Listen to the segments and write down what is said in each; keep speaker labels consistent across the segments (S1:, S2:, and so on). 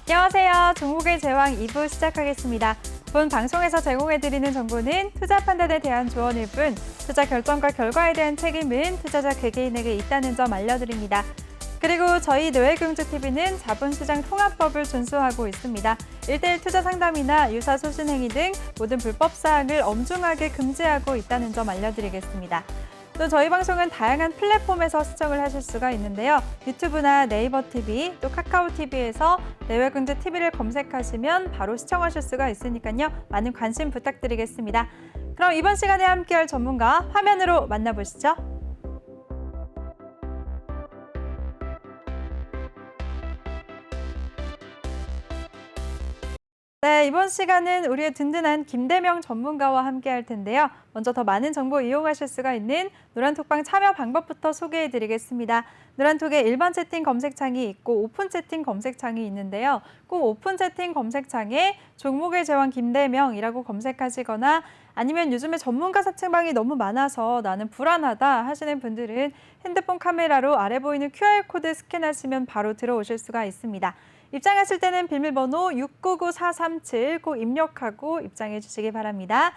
S1: 안녕하세요. 종목의 제왕 2부 시작하겠습니다. 본 방송에서 제공해드리는 정보는 투자 판단에 대한 조언일 뿐, 투자 결정과 결과에 대한 책임은 투자자 개개인에게 있다는 점 알려드립니다. 그리고 저희 노예경제TV는 자본시장 통합법을 준수하고 있습니다. 1:1 투자 상담이나 유사 소신 행위 등 모든 불법 사항을 엄중하게 금지하고 있다는 점 알려드리겠습니다. 또 저희 방송은 다양한 플랫폼에서 시청을 하실 수가 있는데요. 유튜브나 네이버 TV, 또 카카오 TV에서 내외경제 TV를 검색하시면 바로 시청하실 수가 있으니까요. 많은 관심 부탁드리겠습니다. 그럼 이번 시간에 함께할 전문가 화면으로 만나보시죠. 네, 이번 시간은 우리의 든든한 김대명 전문가와 함께 할 텐데요. 먼저 더 많은 정보 이용하실 수가 있는 노란톡방 참여 방법부터 소개해드리겠습니다. 노란톡에 일반 채팅 검색창이 있고 오픈 채팅 검색창이 있는데요. 꼭 오픈 채팅 검색창에 종목의 제왕 김대명이라고 검색하시거나 아니면 요즘에 전문가 사칭방이 너무 많아서 나는 불안하다 하시는 분들은 핸드폰 카메라로 아래 보이는 QR코드 스캔하시면 바로 들어오실 수가 있습니다. 입장하실 때는 비밀번호 699437 꼭 입력하고 입장해 주시기 바랍니다.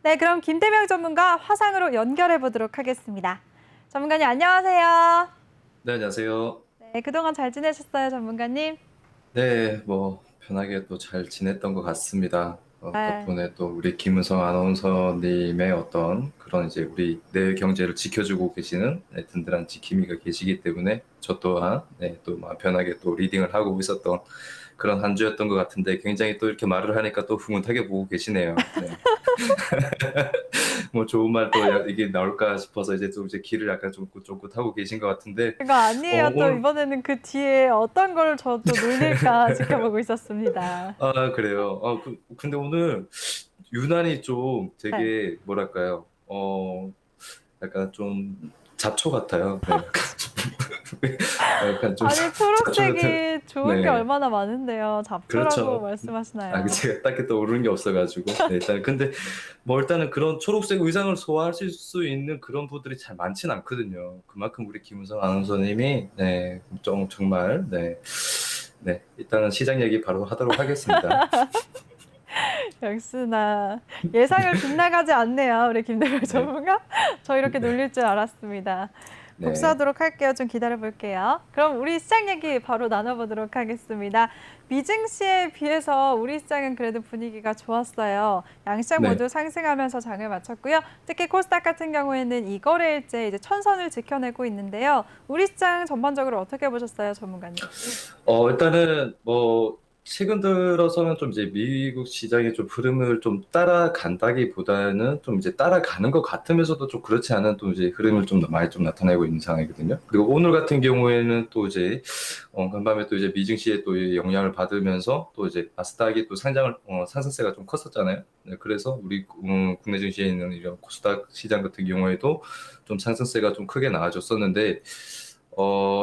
S1: 네, 그럼 김대명 전문가 화상으로 연결해 보도록 하겠습니다. 전문가님 안녕하세요.
S2: 네, 안녕하세요.
S1: 네, 그동안 잘 지내셨어요, 전문가님?
S2: 네, 뭐 편하게 또 잘 지냈던 것 같습니다.
S1: 네.
S2: 덕분에 또 우리 김은성 아나운서님의 어떤 그런 이제 우리 내 경제를 지켜주고 계시는 든든한 지킴이가 계시기 때문에 저 또한 또 막 편하게 또 리딩을 하고 있었던 그런 한 주였던 것 같은데 굉장히 또 이렇게 말을 하니까 또 흐뭇하게 보고 계시네요. 네. 뭐 좋은 말 또 이게 나올까 싶어서 이제 좀 이제 귀를 약간 좀 쫑긋쫑긋하고 계신 것 같은데
S1: 그거 아니에요. 또
S2: 오늘
S1: 이번에는 그 뒤에 어떤 걸 저 또 놀릴까 지켜보고 있었습니다.
S2: 아, 그래요. 근데 오늘 유난히 좀
S1: 네.
S2: 되게 뭐랄까요? 약간 좀 잡초 같아요. 네, 약간 약간 좀
S1: 아니,
S2: 잡초 같은.
S1: 초록색이 좋은 게
S2: 네,
S1: 얼마나 많은데요. 잡초라고
S2: 그렇죠.
S1: 말씀하시나요?
S2: 제가 딱히 떠오르는 게 없어가지고. 네, 일단 근데 뭐 일단은 그런 초록색 의상을 소화하실 수 있는 그런 분들이 잘 많진 않거든요. 그만큼 우리 김은성 아나운서님이 정말 일단은 시장 얘기 바로 하도록 하겠습니다.
S1: 역시나 예상을 빗나가지 않네요. 우리 김대명
S2: 네,
S1: 전문가. 저 이렇게
S2: 네,
S1: 놀릴 줄 알았습니다.
S2: 네,
S1: 복수하도록 할게요. 좀 기다려 볼게요. 그럼 우리 시장 얘기 바로 나눠보도록 하겠습니다. 미증시에 비해서 우리 시장은 그래도 분위기가 좋았어요. 양시장
S2: 네.
S1: 모두 상승하면서 장을 마쳤고요. 특히 코스닥 같은 경우에는 이거래일째 이제 천선을 지켜내고 있는데요. 우리 시장 전반적으로 어떻게 보셨어요, 전문가님?
S2: 일단은 뭐 최근 들어서는 좀 이제 미국 시장의 좀 흐름을 좀 따라간다기보다는 좀 이제 따라가는 것 같으면서도 좀 그렇지 않은 또 이제 흐름을 좀 많이 좀 나타내고 있는 상황이거든요. 그리고 오늘 같은 경우에는 또 이제 간밤에 또 이제 미증시에 또 영향을 받으면서 또 이제 나스닥이 또 상승세가 좀 컸었잖아요. 네, 그래서 우리 국내 증시에 있는 이런 코스닥 시장 같은 경우에도 좀 상승세가 좀 크게 나와줬었는데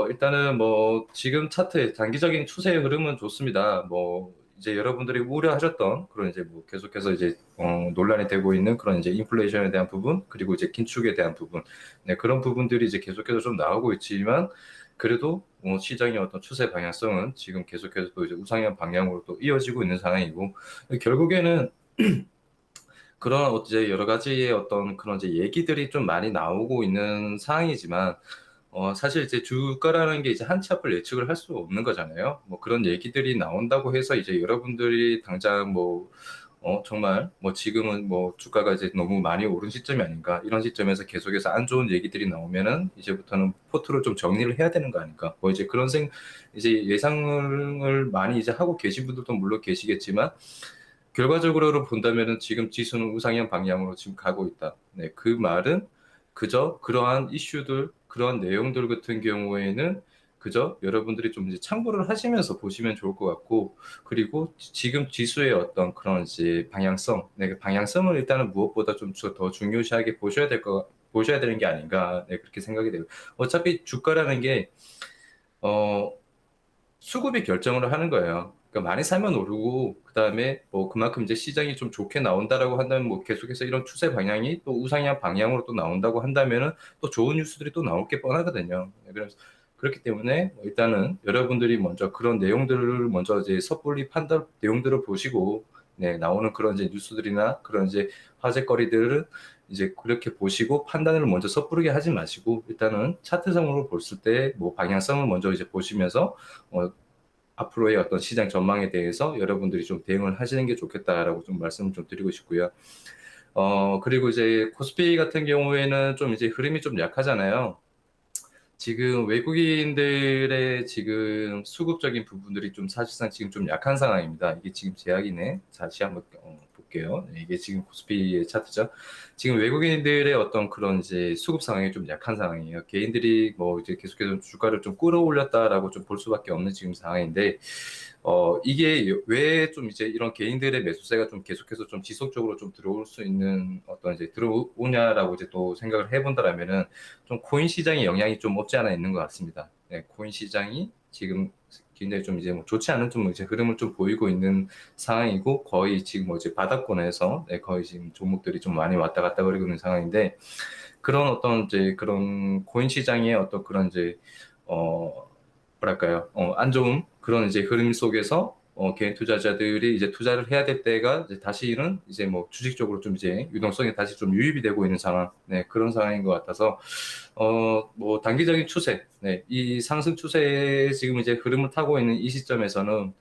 S2: 일단은 뭐 지금 차트의 단기적인 추세의 흐름은 좋습니다. 뭐 이제 여러분들이 우려하셨던 그런 이제 뭐 계속해서 이제 논란이 되고 있는 그런 이제 인플레이션에 대한 부분 그리고 이제 긴축에 대한 부분, 네, 그런 부분들이 이제 계속해서 좀 나오고 있지만 그래도 시장의 어떤 추세 방향성은 지금 계속해서 또 이제 우상향 방향으로 또 이어지고 있는 상황이고 결국에는 그런 이제 여러 가지의 어떤 그런 이제 얘기들이 좀 많이 나오고 있는 상황이지만 사실 이제 주가라는 게 이제 한 치 앞을 예측을 할 수 없는 거잖아요. 뭐 그런 얘기들이 나온다고 해서 이제 여러분들이 당장 뭐, 정말 뭐 지금은 뭐 주가가 이제 너무 많이 오른 시점이 아닌가. 이런 시점에서 계속해서 안 좋은 얘기들이 나오면은 이제부터는 포트를 좀 정리를 해야 되는 거 아닌가. 뭐 이제 이제 예상을 많이 이제 하고 계신 분들도 물론 계시겠지만 결과적으로 본다면은 지금 지수는 우상향 방향으로 지금 가고 있다. 네, 그 말은 그저 그러한 이슈들, 그러한 내용들 같은 경우에는 그저 여러분들이 좀 이제 참고를 하시면서 보시면 좋을 것 같고, 그리고 지금 지수의 어떤 그런 이제 방향성, 네, 그 방향성을 일단은 무엇보다 좀 더 중요시하게 보셔야 되는 게 아닌가, 네, 그렇게 생각이 돼요. 어차피 주가라는 게, 어, 수급이 결정을 하는 거예요. 그러니까 많이 사면 오르고 그다음에 뭐 그만큼 이제 시장이 좀 좋게 나온다라고 한다면 뭐 계속해서 이런 추세 방향이 또 우상향 방향으로 또 나온다고 한다면은 또 좋은 뉴스들이 또 나올 게 뻔하거든요. 그래서 그렇기 때문에 일단은 여러분들이 먼저 그런 내용들을 먼저 이제 섣불리 판단 내용들을 보시고 네, 나오는 그런 이제 뉴스들이나 그런 이제 화제거리들을 이제 그렇게 보시고 판단을 먼저 섣부르게 하지 마시고 일단은 차트상으로 봤을 때 뭐 방향성을 먼저 이제 보시면서 앞으로의 어떤 시장 전망에 대해서 여러분들이 좀 대응을 하시는 게 좋겠다라고 좀 말씀을 좀 드리고 싶고요. 그리고 이제 코스피 같은 경우에는 좀 이제 흐름이 좀 약하잖아요. 지금 외국인들의 지금 수급적인 부분들이 좀 사실상 지금 좀 약한 상황입니다. 이게 지금 제약이네. 다시 한번 볼게요. 네, 이게 지금 코스피의 차트죠. 지금 외국인들의 어떤 그런 이제 수급 상황이 좀 약한 상황이에요. 개인들이 뭐 이제 계속해서 주가를 좀 끌어올렸다라고 좀 볼 수밖에 없는 지금 상황인데, 이게 왜 좀 이제 이런 개인들의 매수세가 좀 계속해서 좀 지속적으로 좀 들어올 수 있는 어떤 이제 들어오냐라고 이제 또 생각을 해본다라면은 좀 코인 시장의 영향이 좀 없지 않아 있는 것 같습니다. 네, 코인 시장이 지금 굉장히 좀 이제 뭐 좋지 않은 좀 이제 흐름을 좀 보이고 있는 상황이고 거의 지금 뭐 이제 바닥권에서 네, 거의 지금 종목들이 좀 많이 왔다 갔다 거리고 있는 상황인데 그런 어떤 이제 그런 코인 시장의 어떤 그런 이제 뭐랄까요? 안 좋은 그런 이제 흐름 속에서 개인 투자자들이 이제 투자를 해야 될 때가 이제 다시는 이제 뭐 주식적으로 좀 이제 유동성이 다시 좀 유입이 되고 있는 상황, 네, 그런 상황인 것 같아서 뭐 단기적인 추세, 네, 이 상승 추세에 지금 이제 흐름을 타고 있는 이 시점에서는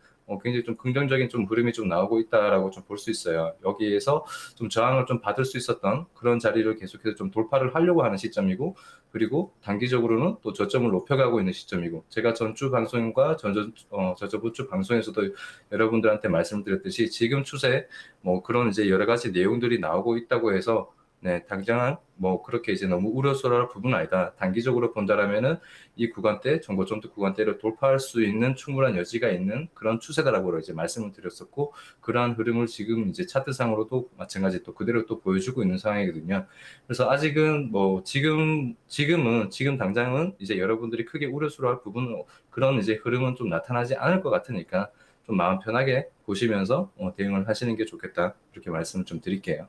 S2: 굉장히 좀 긍정적인 좀 흐름이 좀 나오고 있다라고 좀 볼 수 있어요. 여기에서 좀 저항을 좀 받을 수 있었던 그런 자리를 계속해서 좀 돌파를 하려고 하는 시점이고, 그리고 단기적으로는 또 저점을 높여가고 있는 시점이고, 제가 전주 방송과 저저번 주 방송에서도 여러분들한테 말씀드렸듯이 지금 추세 뭐 그런 이제 여러 가지 내용들이 나오고 있다고 해서 네, 당장은 뭐 그렇게 이제 너무 우려스러울 부분은 아니다. 단기적으로 본다라면은 이 구간대, 정고점도 구간대를 돌파할 수 있는 충분한 여지가 있는 그런 추세다라고 이제 말씀을 드렸었고, 그러한 흐름을 지금 이제 차트상으로도 마찬가지 또 그대로 또 보여주고 있는 상황이거든요. 그래서 아직은 뭐 지금 당장은 이제 여러분들이 크게 우려스러워할 부분은 그런 이제 흐름은 좀 나타나지 않을 것 같으니까 좀 마음 편하게 보시면서 대응을 하시는 게 좋겠다. 이렇게 말씀을 좀 드릴게요.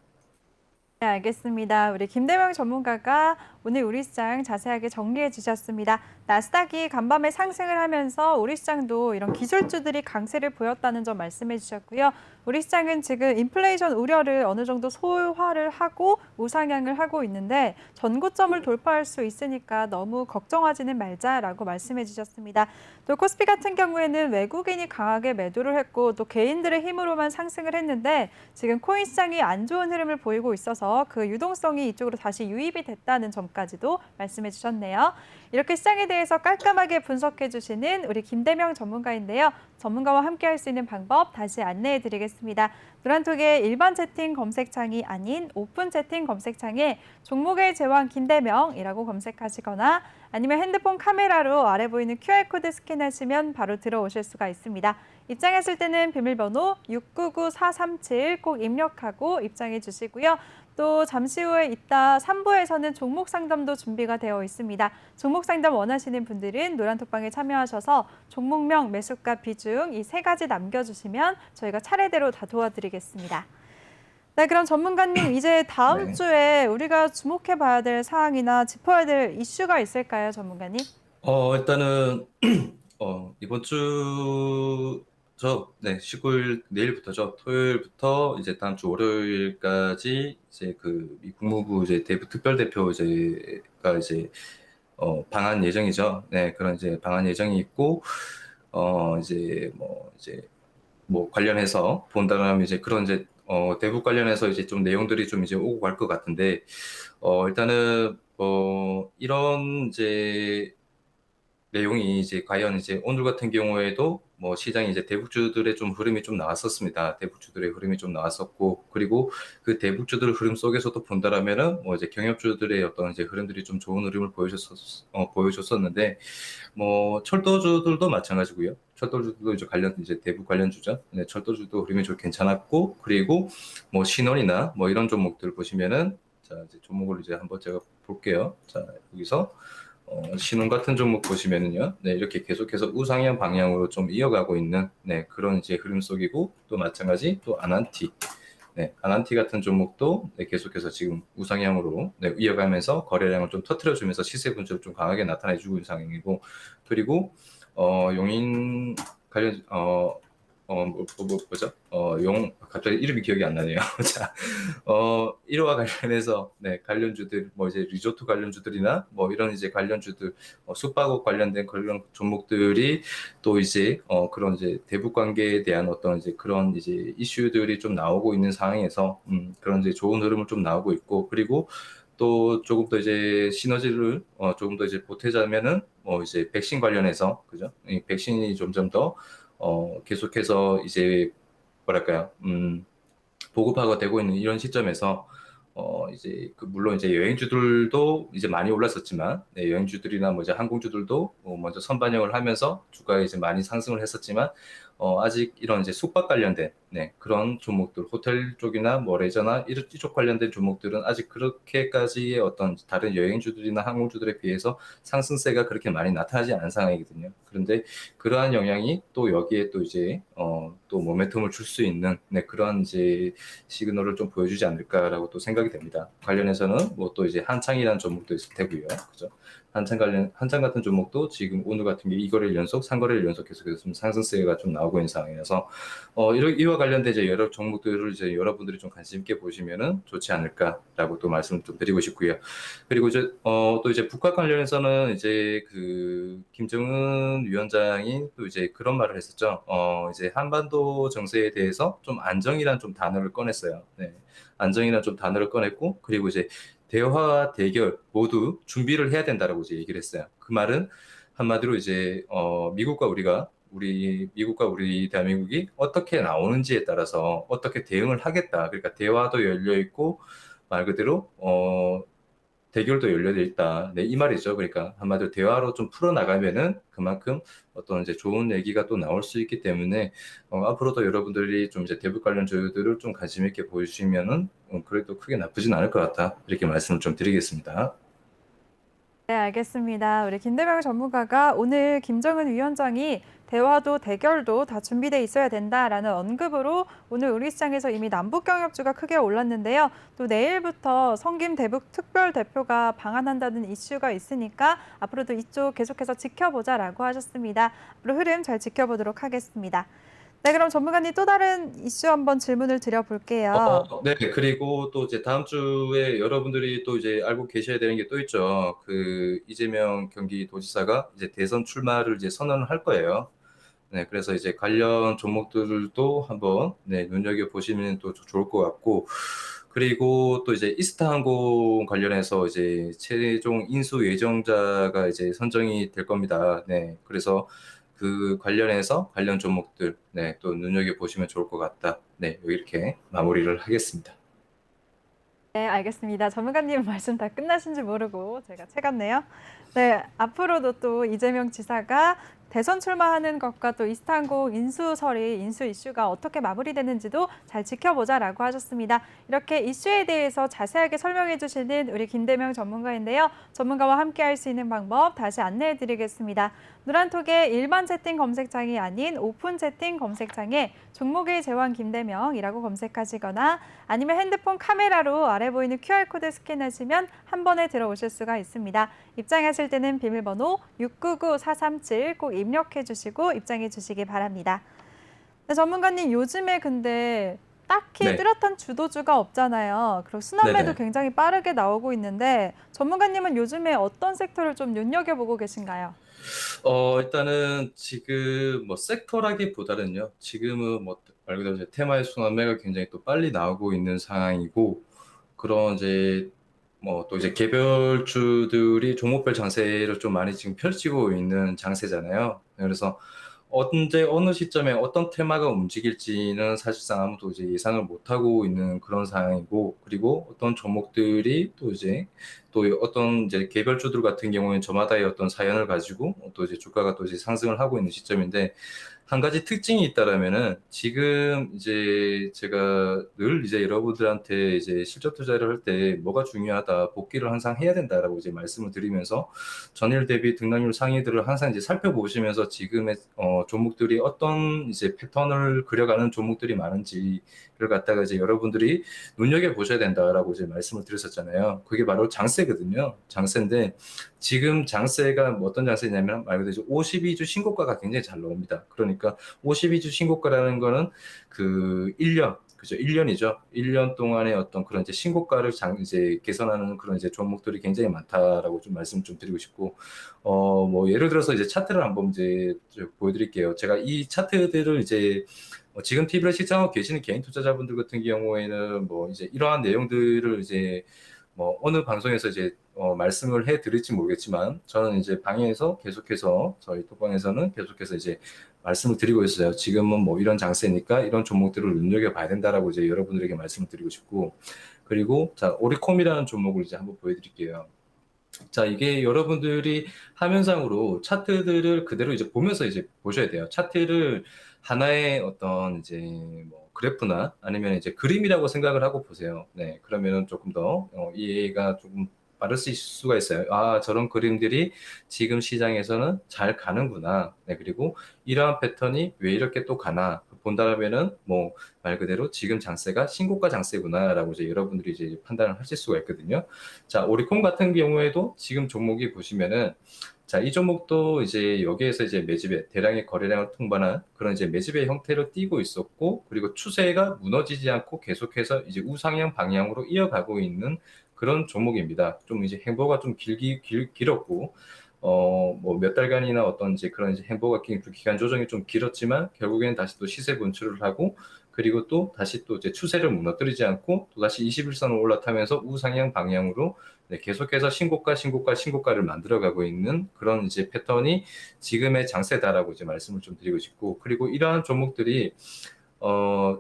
S1: 네, 알겠습니다. 우리 김대명 전문가가 오늘 우리 시장 자세하게 정리해 주셨습니다. 나스닥이 간밤에 상승을 하면서 우리 시장도 이런 기술주들이 강세를 보였다는 점 말씀해 주셨고요. 우리 시장은 지금 인플레이션 우려를 어느 정도 소화를 하고 우상향을 하고 있는데 전고점을 돌파할 수 있으니까 너무 걱정하지는 말자라고 말씀해 주셨습니다. 또 코스피 같은 경우에는 외국인이 강하게 매도를 했고 또 개인들의 힘으로만 상승을 했는데 지금 코인 시장이 안 좋은 흐름을 보이고 있어서 그 유동성이 이쪽으로 다시 유입이 됐다는 점까지도 말씀해 주셨네요. 이렇게 시장에 대해서 깔끔하게 분석해 주시는 우리 김대명 전문가인데요. 전문가와 함께 할 수 있는 방법 다시 안내해 드리겠습니다. 노란톡의 일반 채팅 검색창이 아닌 오픈 채팅 검색창에 종목의 제왕 김대명이라고 검색하시거나 아니면 핸드폰 카메라로 아래 보이는 QR코드 스캔하시면 바로 들어오실 수가 있습니다. 입장하실 때는 비밀번호 699437 꼭 입력하고 입장해 주시고요. 또 잠시 후에 이따 3부에서는 종목 상담도 준비가 되어 있습니다. 종목 상담 원하시는 분들은 노란톡방에 참여하셔서 종목명, 매수가, 비중 이 세 가지 남겨주시면 저희가 차례대로 다 도와드리겠습니다. 네, 그럼 전문가님 이제 다음
S2: 네.
S1: 주에 우리가 주목해 봐야 될 사항이나 짚어야 될 이슈가 있을까요, 전문가님?
S2: 일단은 이번 네, 19일 내일부터죠. 토요일부터 이제 다음 주 월요일까지 이제 그 미 국무부 이제 대북 특별대표 이제가 이제 방한 예정이죠. 네, 그런 이제 방한 예정이 있고 이제 뭐 관련해서 본다면 이제 그런 이제 대북 관련해서 이제 좀 내용들이 좀 이제 오고 갈 것 같은데 일단은 이런 이제 내용이 이제 과연 이제 오늘 같은 경우에도 뭐 시장이 이제 대북주들의 좀 흐름이 좀 나왔었습니다. 대북주들의 흐름이 좀 나왔었고, 그리고 그 대북주들 흐름 속에서도 본다라면은 뭐 이제 경협주들의 어떤 이제 흐름들이 좀 좋은 흐름을 보여줬었는데, 뭐 철도주들도 마찬가지고요. 철도주도 이제 대북 관련주죠. 네, 철도주도 흐름이 좀 괜찮았고, 그리고 뭐 신원이나 뭐 이런 종목들 보시면은 자, 이제 종목을 이제 한번 제가 볼게요. 자, 여기서 신혼 같은 종목 보시면은요, 네, 이렇게 계속해서 우상향 방향으로 좀 이어가고 있는, 네, 그런 이제 흐름 속이고, 또 마찬가지, 또 아난티, 네, 아난티 같은 종목도 네, 계속해서 지금 우상향으로 네, 이어가면서 거래량을 좀 터트려주면서 시세 분석을 좀 강하게 나타내주고 있는 상황이고, 그리고 용인 관련 뭐죠? 갑자기 이름이 기억이 안 나네요. 자, 이와 관련해서 네, 관련주들 뭐 이제 리조트 관련주들이나 뭐 이런 이제 관련주들 숙박업 관련된 그런 종목들이 또 이제 그런 이제 대북 관계에 대한 어떤 이제 그런 이제 이슈들이 좀 나오고 있는 상황에서 그런 이제 좋은 흐름을 좀 나오고 있고, 그리고 또 조금 더 이제 시너지를 조금 더 이제 보태자면은 뭐 이제 백신 관련해서 그죠? 이 백신이 점점 더 계속해서 이제 뭐랄까요? 보급화가 되고 있는 이런 시점에서 이제 물론 이제 여행주들도 이제 많이 올랐었지만 네, 여행주들이나 뭐 이제 항공주들도 먼저 선반영을 하면서 주가가 이제 많이 상승을 했었지만 아직 이런 이제 숙박 관련된 네, 그런 종목들 호텔 쪽이나 뭐 레저나 이쪽 관련된 종목들은 아직 그렇게까지의 어떤 다른 여행주들이나 항공주들에 비해서 상승세가 그렇게 많이 나타나지 않은 상황이거든요. 그런데 그러한 영향이 또 여기에 또 이제 또 모멘텀을 줄 수 있는 네, 그런 이제 시그널을 좀 보여주지 않을까라고 또 생각이 됩니다. 관련해서는 뭐 또 이제 한창이라는 종목도 있을 테고요. 그죠? 한창 같은 종목도 지금 오늘 같은 게 2거래일 연속, 3거래일 연속 계속해서 좀 상승세가 좀 나오고 있는 상황이라서 이와 관련된 이제 여러 종목들을 이제 여러분들이 좀 관심 있게 보시면은 좋지 않을까라고 또 말씀을 좀 드리고 싶고요. 그리고 이제 또 이제 북한 관련해서는 이제 그 김정은 위원장이 또 이제 그런 말을 했었죠. 이제 한반도 정세에 대해서 좀 안정이란 좀 단어를 꺼냈어요. 네. 안정이란 좀 단어를 꺼냈고, 그리고 이제 대화와 대결 모두 준비를 해야 된다라고 이제 얘기를 했어요. 그 말은 한마디로 이제 미국과 우리 대한민국이 어떻게 나오는지에 따라서 어떻게 대응을 하겠다. 그러니까 대화도 열려 있고 말 그대로 대결도 열려 있다. 네, 이 말이죠. 그러니까 한마디로 대화로 좀 풀어나가면은 그만큼 어떤 이제 좋은 얘기가 또 나올 수 있기 때문에 앞으로도 여러분들이 좀 이제 대북 관련주들을 좀 관심 있게 보여주시면은 그래도 크게 나쁘진 않을 것 같다. 이렇게 말씀을 좀 드리겠습니다.
S1: 네, 알겠습니다. 우리 김대명 전문가가 오늘 김정은 위원장이 대화도 대결도 다 준비돼 있어야 된다라는 언급으로 오늘 우리 시장에서 이미 남북 경협주가 크게 올랐는데요. 또 내일부터 성김 대북 특별 대표가 방한한다는 이슈가 있으니까 앞으로도 이쪽 계속해서 지켜보자라고 하셨습니다. 앞으로 흐름 잘 지켜보도록 하겠습니다. 네, 그럼 전문가님 또 다른 이슈 한번 질문을 드려볼게요.
S2: 네, 그리고 또 이제 다음 주에 여러분들이 또 이제 알고 계셔야 되는 게 또 있죠. 그 이재명 경기도지사가 이제 대선 출마를 이제 선언을 할 거예요. 네, 그래서 이제 관련 종목들도 한번 네, 눈여겨 보시면 또 좋을 것 같고, 그리고 또 이제 이스타항공 관련해서 이제 최종 인수 예정자가 이제 선정이 될 겁니다. 네, 그래서 그 관련해서 관련 종목들 네, 또 눈여겨 보시면 좋을 것 같다. 네, 이렇게 마무리를 하겠습니다.
S1: 네, 알겠습니다. 전문가님 말씀 다 끝나신지 모르고 제가 채갔네요. 네, 앞으로도 또 이재명 지사가 대선 출마하는 것과 또 이스타항공 인수 이슈가 어떻게 마무리되는지도 잘 지켜보자라고 하셨습니다. 이렇게 이슈에 대해서 자세하게 설명해 주시는 우리 김대명 전문가인데요. 전문가와 함께 할 수 있는 방법 다시 안내해 드리겠습니다. 노란톡의 일반 채팅 검색창이 아닌 오픈 채팅 검색창에 종목의 제왕 김대명이라고 검색하시거나 아니면 핸드폰 카메라로 아래 보이는 QR코드 스캔하시면 한 번에 들어오실 수가 있습니다. 입장하실 때는 비밀번호 699437 꼭 입력해 주시고 입장해 주시기 바랍니다. 네, 전문가님 요즘에 근데 딱히
S2: 네,
S1: 뚜렷한 주도주가 없잖아요. 그리고 순환매도
S2: 네네.
S1: 굉장히 빠르게 나오고 있는데 전문가님은 요즘에 어떤 섹터를 좀 눈여겨보고 계신가요?
S2: 일단은 지금 뭐 섹터라기보다는요, 지금은 뭐 말 그대로 이제 테마의 순환매가 굉장히 또 빨리 나오고 있는 상황이고, 그런 이제 뭐 또 이제 개별주들이 종목별 장세를 좀 많이 지금 펼치고 있는 장세잖아요. 그래서 언제 어느 시점에 어떤 테마가 움직일지는 사실상 아무도 이제 예상을 못 하고 있는 그런 상황이고, 그리고 어떤 종목들이 또 이제 또 어떤 이제 개별주들 같은 경우에는 저마다의 어떤 사연을 가지고 또 이제 주가가 또 이제 상승을 하고 있는 시점인데, 한 가지 특징이 있다라면은 지금 이제 제가 늘 이제 여러분들한테 이제 실적 투자를 할 때 뭐가 중요하다, 복귀를 항상 해야 된다라고 이제 말씀을 드리면서 전일 대비 등락률 상위들을 항상 이제 살펴보시면서 지금의 종목들이 어떤 이제 패턴을 그려가는 종목들이 많은지를 갖다가 이제 여러분들이 눈여겨 보셔야 된다라고 이제 말씀을 드렸었잖아요. 그게 바로 장세거든요. 장세인데 지금 장세가 뭐 어떤 장세냐면 말 그대로 52주 신고가가 굉장히 잘 나옵니다. 그러니까 52주 신고가라는 거는 그 1년, 그죠? 1년이죠. 1년 동안의 어떤 그런 이제 신고가를 이제 개선하는 그런 이제 종목들이 굉장히 많다라고 좀 말씀 좀 드리고 싶고, 뭐 예를 들어서 이제 차트를 한번 이제 보여드릴게요. 제가 이 차트들을 이제 지금 TV를 시청하고 계시는 개인 투자자분들 같은 경우에는 뭐 이제 이러한 내용들을 이제 뭐 어느 방송에서 이제 말씀을 해드릴지 모르겠지만 저는 이제 방에서 계속해서 저희 톡방에서는 계속해서 이제 말씀을 드리고 있어요. 지금은 뭐 이런 장세니까 이런 종목들을 눈여겨봐야 된다라고 이제 여러분들에게 말씀을 드리고 싶고, 그리고 자 오리콤이라는 종목을 이제 한번 보여드릴게요. 자, 이게 여러분들이 화면상으로 차트들을 그대로 이제 보면서 이제 보셔야 돼요. 차트를 하나의 어떤 이제 뭐 그래프나 아니면 이제 그림이라고 생각을 하고 보세요. 네, 그러면은 조금 더 이해가 조금 빠를 수가 있어요. 아, 저런 그림들이 지금 시장에서는 잘 가는구나. 네, 그리고 이러한 패턴이 왜 이렇게 또 가나 본다면은 뭐 말 그대로 지금 장세가 신고가 장세구나라고 이제 여러분들이 이제 판단을 하실 수가 있거든요. 자, 오리콤 같은 경우에도 지금 종목이 보시면은 자, 이 종목도 이제 여기에서 이제 매집의 대량의 거래량을 통반한 그런 이제 매집의 형태로 띄고 있었고, 그리고 추세가 무너지지 않고 계속해서 이제 우상향 방향으로 이어가고 있는 그런 종목입니다. 좀 이제 행보가 좀 길었고, 뭐 몇 달간이나 어떤 이제 그런 이제 행보가 기간 조정이 좀 길었지만 결국에는 다시 또 시세 분출을 하고, 그리고 또 다시 또 이제 추세를 무너뜨리지 않고 또 다시 21선을 올라타면서 우상향 방향으로 네, 계속해서 신고가를 만들어가고 있는 그런 이제 패턴이 지금의 장세다라고 이제 말씀을 좀 드리고 싶고, 그리고 이러한 종목들이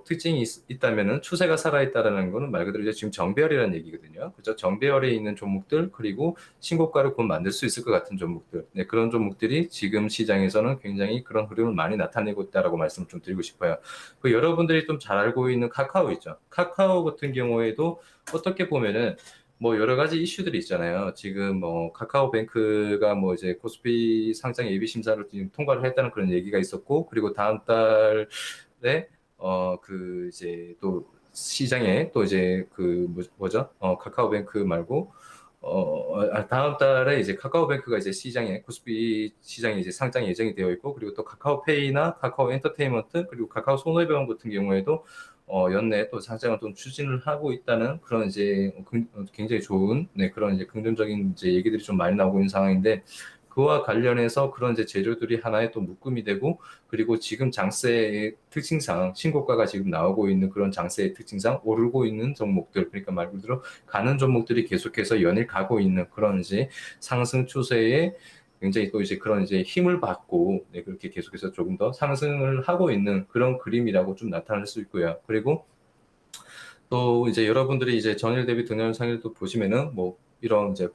S2: 특징이 있다면은 추세가 살아있다라는 거는 말 그대로 이제 지금 정배열이라는 얘기거든요. 그죠? 정배열에 있는 종목들, 그리고 신고가를 곧 만들 수 있을 것 같은 종목들. 네, 그런 종목들이 지금 시장에서는 굉장히 그런 흐름을 많이 나타내고 있다라고 말씀을 좀 드리고 싶어요. 그 여러분들이 좀 잘 알고 있는 카카오 있죠. 카카오 같은 경우에도 어떻게 보면은 뭐 여러 가지 이슈들이 있잖아요. 지금 뭐 카카오뱅크가 뭐 이제 코스피 상장 예비 심사를 지금 통과를 했다는 그런 얘기가 있었고, 그리고 다음 달에 그 이제 또 시장에 또 이제 그 뭐죠? 카카오뱅크 말고 다음 달에 이제 카카오뱅크가 이제 시장에 코스피 시장에 이제 상장 예정이 되어 있고, 그리고 또 카카오페이나 카카오 엔터테인먼트 그리고 카카오 손해보험 같은 경우에도 연내 또 상장을 좀 추진을 하고 있다는 그런 이제 굉장히 좋은 네, 그런 이제 긍정적인 이제 얘기들이 좀 많이 나오고 있는 상황인데, 그와 관련해서 그런 이제 재료들이 하나의 또 묶음이 되고, 그리고 지금 장세의 특징상 신고가가 지금 나오고 있는 그런 장세의 특징상 오르고 있는 종목들, 그러니까 말 그대로 가는 종목들이 계속해서 연일 가고 있는 그런 이제 상승 추세에 굉장히 또 이제 그런 이제 힘을 받고 네, 그렇게 계속해서 조금 더 상승을 하고 있는 그런 그림이라고 좀 나타날 수 있고요. 그리고 또 이제 여러분들이 이제 전일 대비 등락률 상위도 보시면은 뭐 이런 이제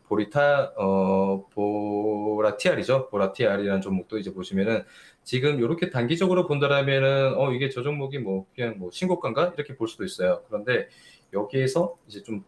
S2: 보라티알이죠. 보라티알이라는 종목도 이제 보시면은 지금 이렇게 단기적으로 본다라면은 이게 저 종목이 뭐 그냥 뭐 신고가인가 이렇게 볼 수도 있어요. 그런데 여기에서 이제 좀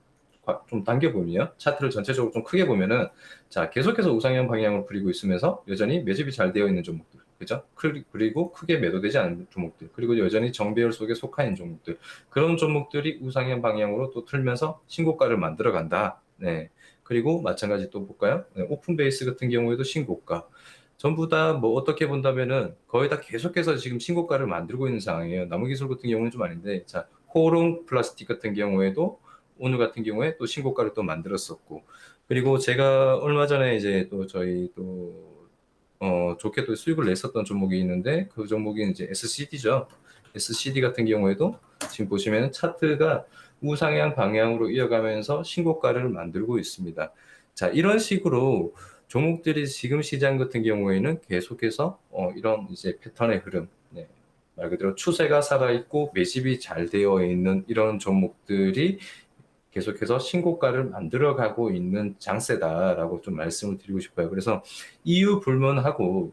S2: 당겨 보면요, 차트를 전체적으로 좀 크게 보면은 자 계속해서 우상향 방향으로 그리고 있으면서 여전히 매집이 잘 되어 있는 종목들, 그죠? 그리고 크게 매도되지 않은 종목들, 그리고 여전히 정배열 속에 속한 종목들, 그런 종목들이 우상향 방향으로 또 틀면서 신고가를 만들어 간다. 네. 그리고 마찬가지 또 볼까요? 네, 오픈 베이스 같은 경우에도 신고가. 전부 다 뭐 어떻게 본다면은 거의 다 계속해서 지금 신고가를 만들고 있는 상황이에요. 나무기술 같은 경우는 좀 아닌데, 자, 호롱 플라스틱 같은 경우에도 오늘 같은 경우에 또 신고가를 또 만들었었고, 그리고 제가 얼마 전에 이제 또 저희 또 좋게 또 수익을 냈었던 종목이 있는데 그 종목이 이제 SCD죠. SCD 같은 경우에도 지금 보시면 차트가 우상향 방향으로 이어가면서 신고가를 만들고 있습니다. 자, 이런 식으로 종목들이 지금 시장 같은 경우에는 계속해서 이런 이제 패턴의 흐름, 네, 말 그대로 추세가 살아있고 매집이 잘 되어 있는 이런 종목들이 계속해서 신고가를 만들어가고 있는 장세다라고 좀 말씀을 드리고 싶어요. 그래서 이유 불문하고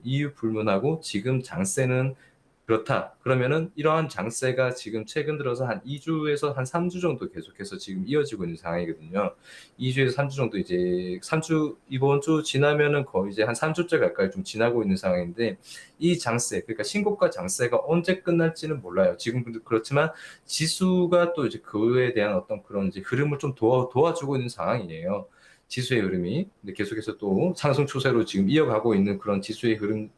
S2: 지금 장세는 그렇다. 그러면은 이러한 장세가 지금 최근 들어서 한 2주에서 한 3주 정도 계속해서 지금 이어지고 있는 상황이거든요. 2주에서 3주 정도 이제 3주, 이번 주 지나면은 거의 이제 한 3주째 가까이 좀 지나고 있는 상황인데 이 장세, 그러니까 신고가 장세가 언제 끝날지는 몰라요. 지금도 그렇지만 지수가 또 이제 그에 대한 어떤 그런 이제 흐름을 좀 도와주고 있는 상황이에요. 지수의 흐름이. 근데 계속해서 또 상승 추세로 지금 이어가고 있는 그런 지수의 흐름이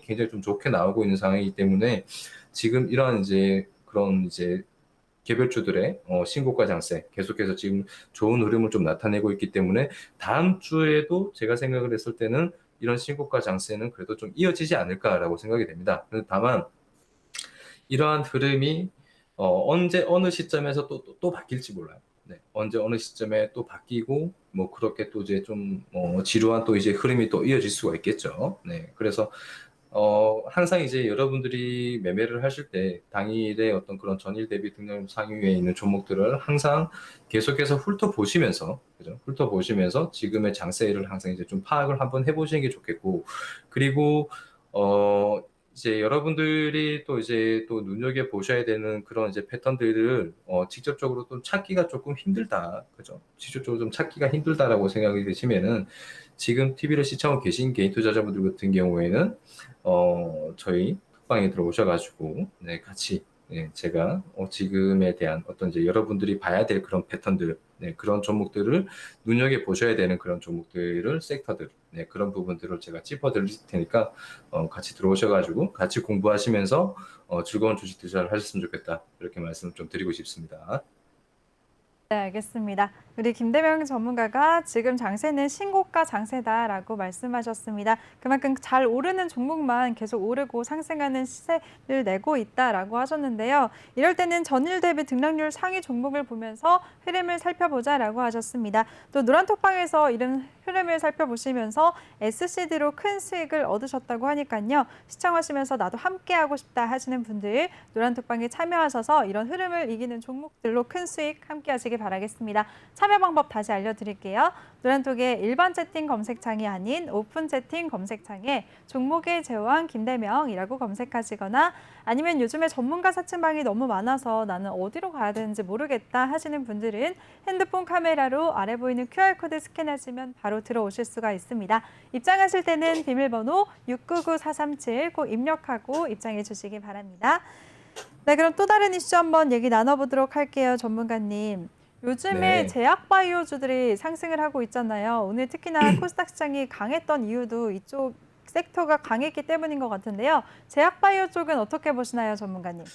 S2: 굉장히 좀 좋게 나오고 있는 상황이기 때문에 지금 이러한 이제 그런 이제 개별주들의 신고가 장세 계속해서 지금 좋은 흐름을 좀 나타내고 있기 때문에 다음 주에도 제가 생각을 했을 때는 이런 신고가 장세는 그래도 좀 이어지지 않을까라고 생각이 됩니다. 다만 이러한 흐름이 언제 어느 시점에서 또 바뀔지 몰라요. 네, 언제 어느 시점에 또 바뀌고 뭐 그렇게 또 이제 좀 지루한 또 이제 흐름이 또 이어질 수가 있겠죠. 네, 그래서 항상 이제 여러분들이 매매를 하실 때 당일의 어떤 그런 전일 대비 등락 상위에 있는 종목들을 항상 계속해서 훑어보시면서, 그죠? 훑어보시면서 지금의 장세를 항상 이제 좀 파악을 한번 해보시는 게 좋겠고, 그리고, 어, 이제 여러분들이 또 이제 또 눈여겨 보셔야 되는 그런 이제 패턴들을 직접적으로 좀 찾기가 조금 힘들다. 그죠? 직접적으로 좀 찾기가 힘들다라고 생각이 드시면은 지금 TV를 시청하고 계신 개인 투자자분들 같은 경우에는 저희 톡방에 들어오셔가지고, 네, 같이, 네, 제가, 지금에 대한 어떤 이제 여러분들이 봐야 될 그런 패턴들, 네, 그런 종목들을 눈여겨보셔야 되는 그런 종목들을, 섹터들, 네, 그런 부분들을 제가 짚어드릴 테니까, 같이 들어오셔가지고, 같이 공부하시면서, 즐거운 주식 투자를 하셨으면 좋겠다. 이렇게 말씀을 좀 드리고 싶습니다.
S1: 네, 알겠습니다. 우리 김대명 전문가가 지금 장세는 신고가 장세다라고 말씀하셨습니다. 그만큼 잘 오르는 종목만 계속 오르고 상승하는 시세를 내고 있다라고 하셨는데요. 이럴 때는 전일 대비 등락률 상위 종목을 보면서 흐름을 살펴보자라고 하셨습니다. 또 노란톡방에서 이런 흐름을 살펴보시면서 SCD로 큰 수익을 얻으셨다고 하니까요. 시청하시면서 나도 함께하고 싶다 하시는 분들 노란톡방에 참여하셔서 이런 흐름을 이기는 종목들로 큰 수익 함께하시길 바라겠습니다. 참여 방법 다시 알려드릴게요. 노란톡의 일반 채팅 검색창이 아닌 오픈 채팅 검색창에 종목의 제왕 김대명이라고 검색하시거나 아니면 요즘에 전문가 사칭방이 너무 많아서 나는 어디로 가야 되는지 모르겠다 하시는 분들은 핸드폰 카메라로 아래 보이는 QR코드 스캔하시면 바로 들어오실 수가 있습니다. 입장하실 때는 비밀번호 699437 꼭 입력하고 입장해 주시기 바랍니다. 네, 그럼 또 다른 이슈 한번 얘기 나눠보도록 할게요, 전문가님. 요즘에
S2: 네.
S1: 제약바이오주들이 상승을 하고 있잖아요. 오늘 특히나 코스닥 시장이 강했던 이유도 이쪽 섹터가 강했기 때문인 것 같은데요. 제약바이오 쪽은 어떻게 보시나요, 전문가님?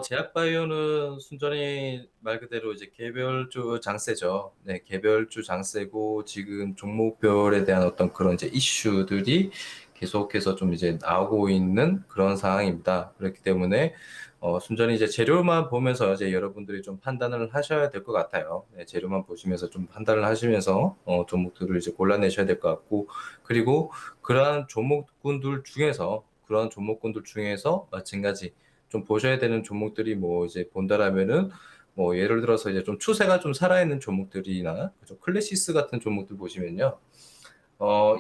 S2: 제약바이오는 순전히 말 그대로 이제 개별주 장세죠. 네, 개별주 장세고 지금 종목별에 대한 어떤 그런 이제 이슈들이 계속해서 좀 이제 나오고 있는 그런 상황입니다. 그렇기 때문에 순전히 이제 재료만 보면서 이제 여러분들이 좀 판단을 하셔야 될 것 같아요. 네, 재료만 보시면서 좀 판단을 하시면서 종목들을 이제 골라내셔야 될 것 같고 그리고 그러한 종목군들 중에서 마찬가지 좀 보셔야 되는 종목들이 뭐 이제 본다라면은 뭐 예를 들어서 이제 좀 추세가 좀 살아있는 종목들이나 그죠? 클래시스 같은 종목들 보시면요.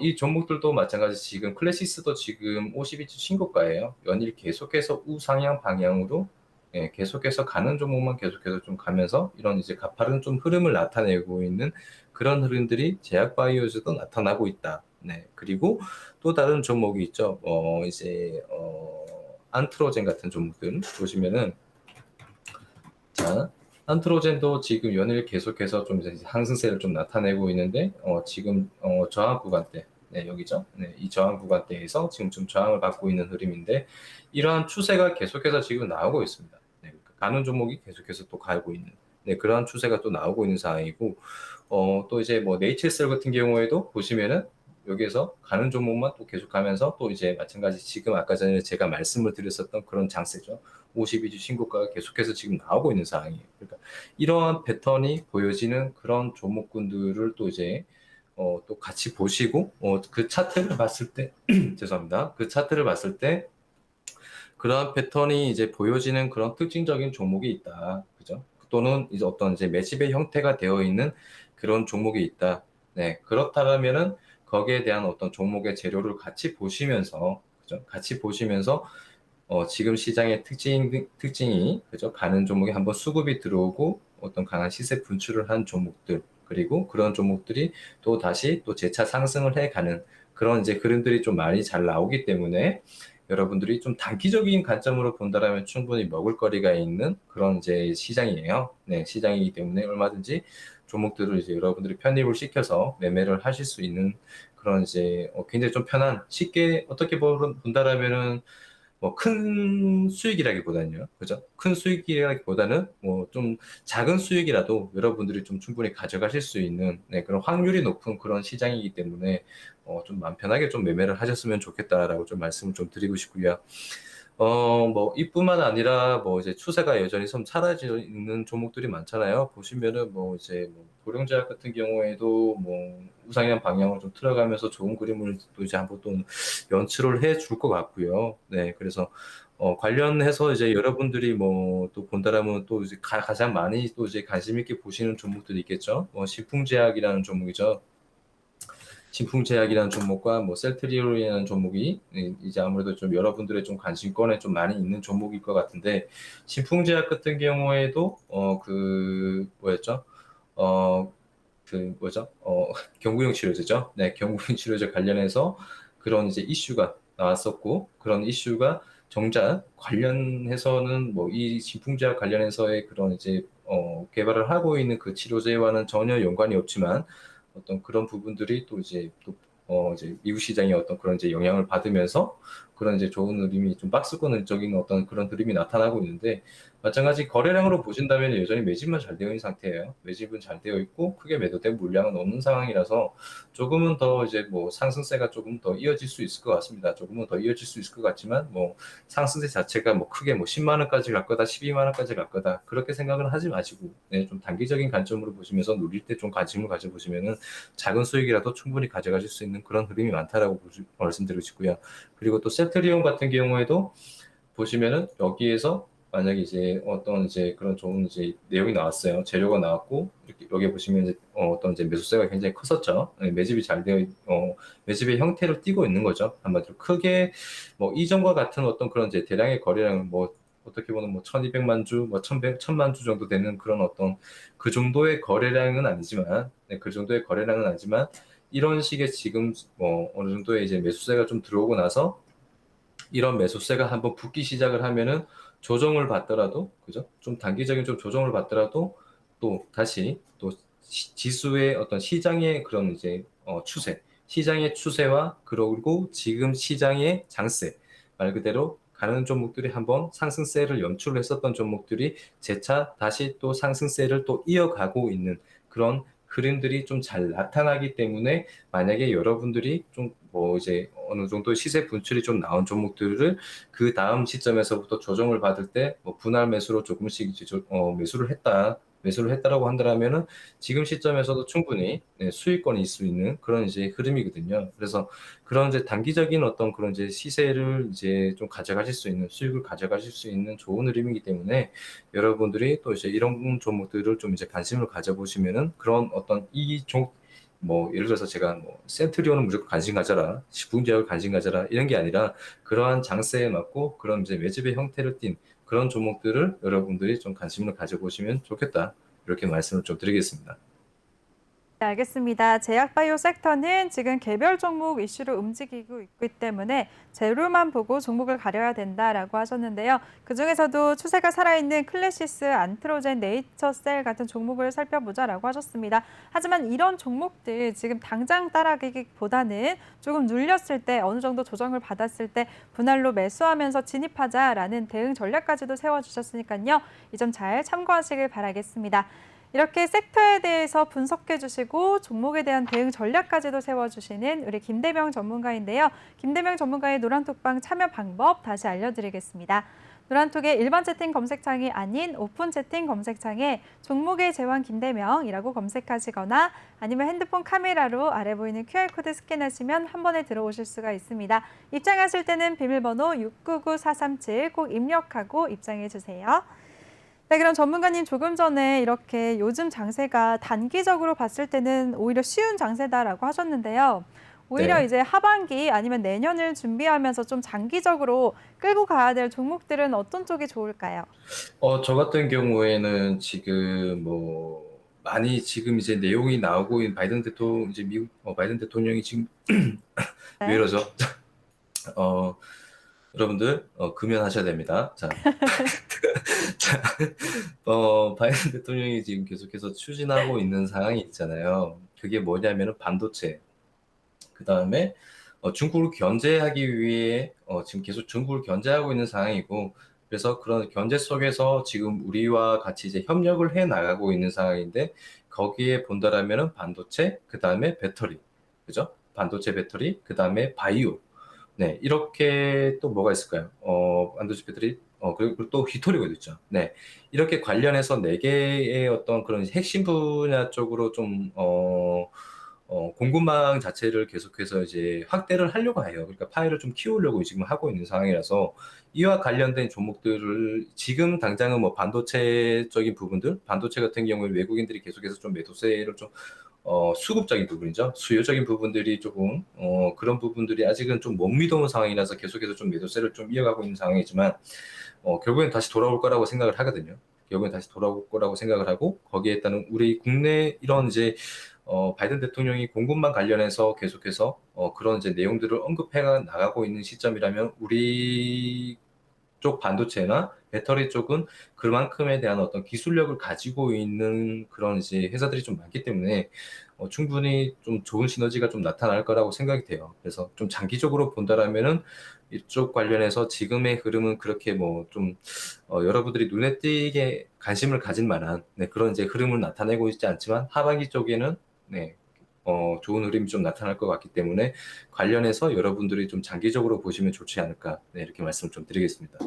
S2: 이 종목들도 마찬가지 지금 클래시스도 지금 52주 신고가예요. 연일 계속해서 우상향 방향으로 계속해서 가는 종목만 계속해서 좀 가면서 이런 이제 가파른 좀 흐름을 나타내고 있는 그런 흐름들이 제약바이오에서도 나타나고 있다. 네. 그리고 또 다른 종목이 있죠. 안트로젠 같은 종목들 보시면은 자, 안트로젠도 지금 연일 계속해서 좀 이제 상승세를 좀 나타내고 있는데, 지금, 저항 구간대, 네, 여기죠. 네, 이 저항 구간대에서 지금 좀 저항을 받고 있는 흐름인데, 이러한 추세가 계속해서 지금 나오고 있습니다. 네, 그러니까 가는 종목이 계속해서 또 가고 있는, 네, 그러한 추세가 또 나오고 있는 상황이고, 또 이제 뭐 네이처셀 같은 경우에도 보시면은, 여기에서 가는 종목만 또 계속 가면서 또 이제 마찬가지 지금 아까 전에 제가 말씀을 드렸었던 그런 장세죠. 52주 신고가가 계속해서 지금 나오고 있는 상황이에요. 그러니까 이러한 패턴이 보여지는 그런 종목군들을 또 이제 또 같이 보시고 그 차트를 봤을 때 죄송합니다. 그 차트를 봤을 때 그러한 패턴이 이제 보여지는 그런 특징적인 종목이 있다. 그죠? 또는 이제 어떤 이제 매집의 형태가 되어 있는 그런 종목이 있다. 네, 그렇다면은 거기에 대한 어떤 종목의 재료를 같이 보시면서 그죠? 같이 보시면서 지금 시장의 특징이 그죠? 가는 종목에 한번 수급이 들어오고 어떤 강한 시세 분출을 한 종목들 그리고 그런 종목들이 또 다시 또 재차 상승을 해가는 그런 이제 그림들이 좀 많이 잘 나오기 때문에 여러분들이 좀 단기적인 관점으로 본다라면 충분히 먹을거리가 있는 그런 이제 시장이에요. 네, 시장이기 때문에 얼마든지 종목들을 이제 여러분들이 편입을 시켜서 매매를 하실 수 있는 그런 이제 굉장히 좀 편한 쉽게 어떻게 본다라면은 뭐 큰 수익이라기보다는요. 그죠? 큰 수익이라기보다는 뭐 좀 작은 수익이라도 여러분들이 좀 충분히 가져가실 수 있는 네, 그런 확률이 높은 그런 시장이기 때문에 좀 마음 편하게 좀 매매를 하셨으면 좋겠다라고 좀 말씀을 좀 드리고 싶고요. 뭐 이뿐만 아니라 뭐 이제 추세가 여전히 좀 사라지고 있는 종목들이 많잖아요. 보시면은 뭐 이제 뭐 고령제약 같은 경우에도 뭐 우상향 방향으로 좀 틀어가면서 좋은 그림을 또 이제 한번 또 연출을 해 줄 것 같고요. 네, 그래서 관련해서 이제 여러분들이 뭐 또 본다라면 또 이제 가장 많이 또 이제 관심 있게 보시는 종목들이 있겠죠. 신풍제약이라는 종목이죠. 진풍제약이라는 종목과 뭐 셀트리온이라는 종목이 이제 아무래도 좀 여러분들의 좀 관심권에 좀 많이 있는 종목일 것 같은데 진풍제약 같은 경우에도 그 뭐였죠? 어 그 뭐죠? 경구용 치료제죠. 네, 경구용 치료제 관련해서 그런 이제 이슈가 나왔었고 그런 이슈가 정작 관련해서는 뭐 이 진풍제약 관련해서의 그런 이제 개발을 하고 있는 그 치료제와는 전혀 연관이 없지만 어떤 그런 부분들이 또 이제 이제 미국 시장의 어떤 그런 이제 영향을 받으면서 그런 이제 좋은 흐름이 좀 박스권적인 어떤 그런 흐름이 나타나고 있는데 마찬가지 거래량으로 보신다면 여전히 매집만 잘 되어 있는 상태예요. 매집은 잘 되어 있고 크게 매도된 물량은 없는 상황이라서 조금은 더 이제 뭐 상승세가 조금 더 이어질 수 있을 것 같습니다. 조금은 더 이어질 수 있을 것 같지만 뭐 상승세 자체가 뭐 크게 뭐 10만 원까지 갈 거다, 12만 원까지 갈 거다 그렇게 생각은 하지 마시고 네, 좀 단기적인 관점으로 보시면서 누릴 때 좀 관심을 가져보시면은 작은 수익이라도 충분히 가져가실 수 있는 그런 흐름이 많다라고 말씀드리고 싶고요. 그리고 또 셀트리온 같은 경우에도 보시면은 여기에서 만약에 이제 어떤 이제 그런 좋은 이제 내용이 나왔어요. 재료가 나왔고 이렇게 여기 보시면 이제 떤 이제 매수세가 굉장히 컸었죠. 네, 매집이 잘 되어 매집의 형태를 띠고 있는 거죠. 한마디로 크게 뭐 이전과 같은 어떤 그런 이제 대량의 거래량은 뭐 어떻게 보면 뭐 1200만 주, 뭐 1000만 주 정도 되는 그런 어떤 그 정도의 거래량은 아니지만 네, 그 정도의 거래량은 아니지만 이런 식의 지금 뭐 어느 정도의 이제 매수세가 좀 들어오고 나서 이런 매수세가 한번 붙기 시작을 하면은 조정을 받더라도 그죠? 좀 단기적인 좀 조정을 받더라도 또 다시 또 지수의 어떤 시장의 그런 이제 추세, 시장의 추세와 그리고 지금 시장의 장세 말 그대로 가는 종목들이 한번 상승세를 연출을 했었던 종목들이 재차 다시 또 상승세를 또 이어가고 있는 그런 그림들이 좀 잘 나타나기 때문에 만약에 여러분들이 좀 뭐 이제 어느 정도 시세 분출이 좀 나온 종목들을 그 다음 시점에서부터 조정을 받을 때 뭐 분할 매수로 조금씩 이제 매수를 했다라고 한다면은 지금 시점에서도 충분히 네, 수익권이 있을 수 있는 그런 이제 흐름이거든요. 그래서 그런 이제 단기적인 어떤 그런 이제 시세를 이제 좀 가져가실 수 있는 수익을 가져가실 수 있는 좋은 흐름이기 때문에 여러분들이 또 이제 이런 종목들을 좀 이제 관심을 가져보시면은 그런 어떤 뭐 예를 들어서 제가 뭐 센트리온은 무조건 관심 가져라, 식품제약을 관심 가져라 이런 게 아니라 그러한 장세에 맞고 그런 이제 매집의 형태를 띈 그런 종목들을 여러분들이 좀 관심을 가져보시면 좋겠다 이렇게 말씀을 좀 드리겠습니다.
S1: 네, 알겠습니다. 제약바이오 섹터는 지금 개별 종목 이슈로 움직이고 있기 때문에 재료만 보고 종목을 가려야 된다라고 하셨는데요. 그중에서도 추세가 살아있는 클래시스, 안트로젠, 네이처셀 같은 종목을 살펴보자라고 하셨습니다. 하지만 이런 종목들 지금 당장 따라가기보다는 조금 눌렸을 때 어느 정도 조정을 받았을 때 분할로 매수하면서 진입하자라는 대응 전략까지도 세워주셨으니까요. 이 점 잘 참고하시길 바라겠습니다. 이렇게 섹터에 대해서 분석해 주시고 종목에 대한 대응 전략까지도 세워주시는 우리 김대명 전문가인데요. 김대명 전문가의 노란톡방 참여 방법 다시 알려드리겠습니다. 노란톡의 일반 채팅 검색창이 아닌 오픈 채팅 검색창에 종목의 제왕 김대명이라고 검색하시거나 아니면 핸드폰 카메라로 아래 보이는 QR코드 스캔하시면 한 번에 들어오실 수가 있습니다. 입장하실 때는 비밀번호 699437 꼭 입력하고 입장해 주세요. 네, 그럼 전문가님 조금 전에 이렇게 요즘 장세가 단기적으로 봤을 때는 오히려 쉬운 장세다라고 하셨는데요. 오히려
S2: 네.
S1: 이제 하반기 아니면 내년을 준비하면서 좀 장기적으로 끌고 가야 될 종목들은 어떤 쪽이 좋을까요?
S2: 저 같은 경우에는 지금 뭐 많이 지금 이제 내용이 나오고 있는 이제 미국 바이든 대통령이 지금 왜
S1: 네.
S2: 이러죠? 어, 여러분들 금연하셔야 됩니다. 자, 자, 바이든 대통령이 지금 계속해서 추진하고 있는 상황이 있잖아요. 그게 뭐냐면은 반도체. 그 다음에 중국을 견제하기 위해 지금 계속 중국을 견제하고 있는 상황이고, 그래서 그런 견제 속에서 지금 우리와 같이 이제 협력을 해 나가고 있는 상황인데, 거기에 본다라면은 반도체, 그 다음에 배터리, 그죠? 반도체 배터리, 그 다음에 바이오. 네, 이렇게 또 뭐가 있을까요? 반도체 배터리, 그리고 또 히토리가 있죠. 네, 이렇게 관련해서 네 개의 어떤 그런 핵심 분야 쪽으로 좀, 공급망 자체를 계속해서 이제 확대를 하려고 해요. 그러니까 파이를 좀 키우려고 지금 하고 있는 상황이라서 이와 관련된 종목들을 지금 당장은 뭐 반도체적인 부분들, 반도체 같은 경우에 외국인들이 계속해서 좀 매도세를 좀 수급적인 부분이죠. 수요적인 부분들이 조금, 그런 부분들이 아직은 좀 못 믿어온 상황이라서 계속해서 좀 매도세를 좀 이어가고 있는 상황이지만, 결국엔 다시 돌아올 거라고 생각을 하거든요. 결국엔 다시 돌아올 거라고 생각을 하고, 거기에 따른 우리 국내 이런 이제, 바이든 대통령이 공급망 관련해서 계속해서, 그런 이제 내용들을 언급해 나가고 있는 시점이라면, 우리 쪽 반도체나 배터리 쪽은 그만큼에 대한 어떤 기술력을 가지고 있는 그런 이제 회사들이 좀 많기 때문에 충분히 좀 좋은 시너지가 좀 나타날 거라고 생각이 돼요. 그래서 좀 장기적으로 본다라면은 이쪽 관련해서 지금의 흐름은 그렇게 뭐 좀 여러분들이 눈에 띄게 관심을 가질 만한 네, 그런 이제 흐름을 나타내고 있지 않지만 하반기 쪽에는 네, 좋은 흐름이 좀 나타날 것 같기 때문에 관련해서 여러분들이 좀 장기적으로 보시면 좋지 않을까 네, 이렇게 말씀을 좀 드리겠습니다.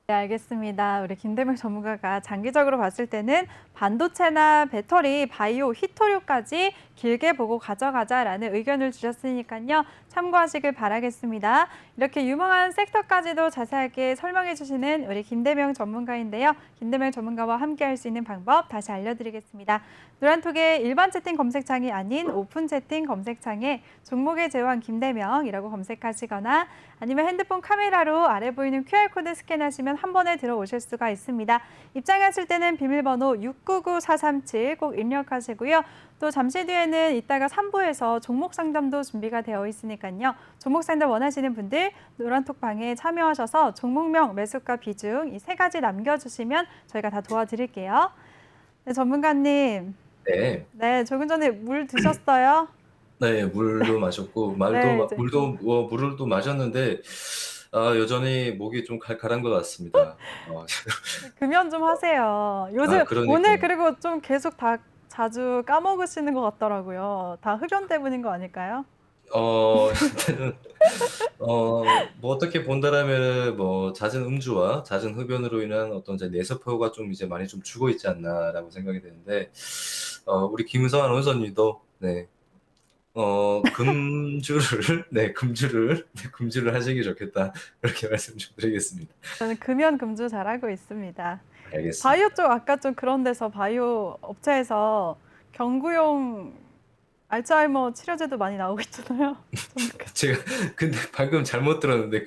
S1: 네, 알겠습니다. 우리 김대명 전문가가 장기적으로 봤을 때는 반도체나 배터리, 바이오, 히토류까지 길게 보고 가져가자라는 의견을 주셨으니까요. 참고하시길 바라겠습니다. 이렇게 유망한 섹터까지도 자세하게 설명해 주시는 우리 김대명 전문가인데요. 김대명 전문가와 함께 할 수 있는 방법 다시 알려드리겠습니다. 노란톡의 일반 채팅 검색창이 아닌 오픈 채팅 검색창에 종목의 제왕 김대명이라고 검색하시거나 아니면 핸드폰 카메라로 아래 보이는 QR코드 스캔하시면 한 번에 들어오실 수가 있습니다. 입장하실 때는 비밀번호 699437 꼭 입력하시고요. 또 잠시 뒤에는 이따가 3부에서 종목 상담도 준비가 되어 있으니까요. 종목 상담 원하시는 분들 노란톡방에 참여하셔서 종목명, 매수가, 비중 이 세 가지 남겨주시면 저희가 다 도와드릴게요. 네, 전문가님.
S2: 네.
S1: 네, 조금 전에 물 드셨어요?
S2: 네, 물도 마셨고,
S1: 네, 이제
S2: 물도 마셨는데, 여전히 목이 좀 칼칼한 것 같습니다.
S1: 금연 좀 하세요. 요즘 오늘
S2: 그러니까요.
S1: 그리고 좀 계속 다 자주 까먹으시는 것 같더라고요. 다 흡연 때문인 거 아닐까요?
S2: 일단은, 뭐 어떻게 본다라면, 뭐, 잦은 음주와 잦은 흡연으로 인한 어떤 이제 뇌세포가 좀 이제 많이 좀 죽어 있지 않나라고 생각이 되는데, 우리 김성환 원선님도, 네, 금주를, 네, 금주를 하시기 좋겠다. 그렇게 말씀 좀 드리겠습니다.
S1: 저는 금연 금주 잘하고 있습니다. 바이오
S2: 알겠습니다.
S1: 쪽 아까 좀 그런 데서 바이오 업체에서 경구용 알츠하이머 치료제도 많이 나오고 있잖아요. 전문가.
S2: 제가, 근데 방금 잘못 들었는데,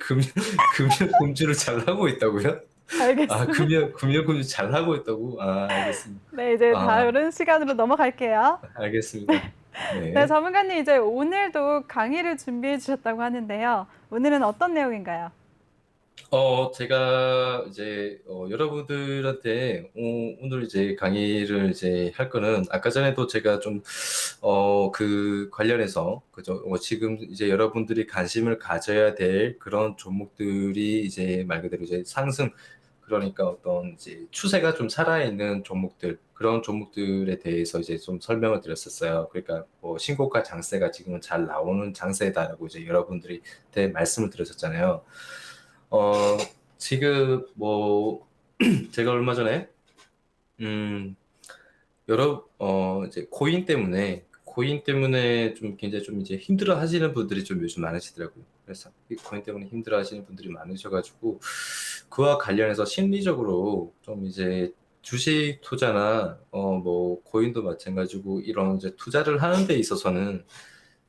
S2: 금주를 잘 하고 있다고요?
S1: 알겠습니다.
S2: 금주 잘 하고 있다고? 알겠습니다.
S1: 네, 이제
S2: 아,
S1: 다른 시간으로 넘어갈게요.
S2: 알겠습니다.
S1: 네,
S2: 네.
S1: 전문가님 이제 오늘도 강의를 준비해 주셨다고 하는데요. 오늘은 어떤 내용인가요?
S2: 제가 이제, 여러분들한테, 오늘 이제 강의를 이제 할 거는, 아까 전에도 제가 좀, 그 관련해서, 그죠? 지금 이제 여러분들이 관심을 가져야 될 그런 종목들이 이제 말 그대로 이제 상승, 그러니까 어떤 이제 추세가 좀 살아있는 종목들, 그런 종목들에 대해서 이제 좀 설명을 드렸었어요. 그러니까 뭐 신고가 장세가 지금은 잘 나오는 장세다라고 이제 여러분들이 대 말씀을 드렸었잖아요. 어, 지금 뭐 제가 얼마 전에 음, 이제 코인 때문에 좀 굉장히 좀 이제 힘들어 하시는 분들이 좀 요즘 많으시더라고요. 그래서 이 코인 때문에 힘들어 하시는 분들이 많으셔가지고 그와 관련해서 심리적으로 좀 이제 주식 투자나 뭐 코인도 마찬가지고 이런 이제 투자를 하는 데 있어서는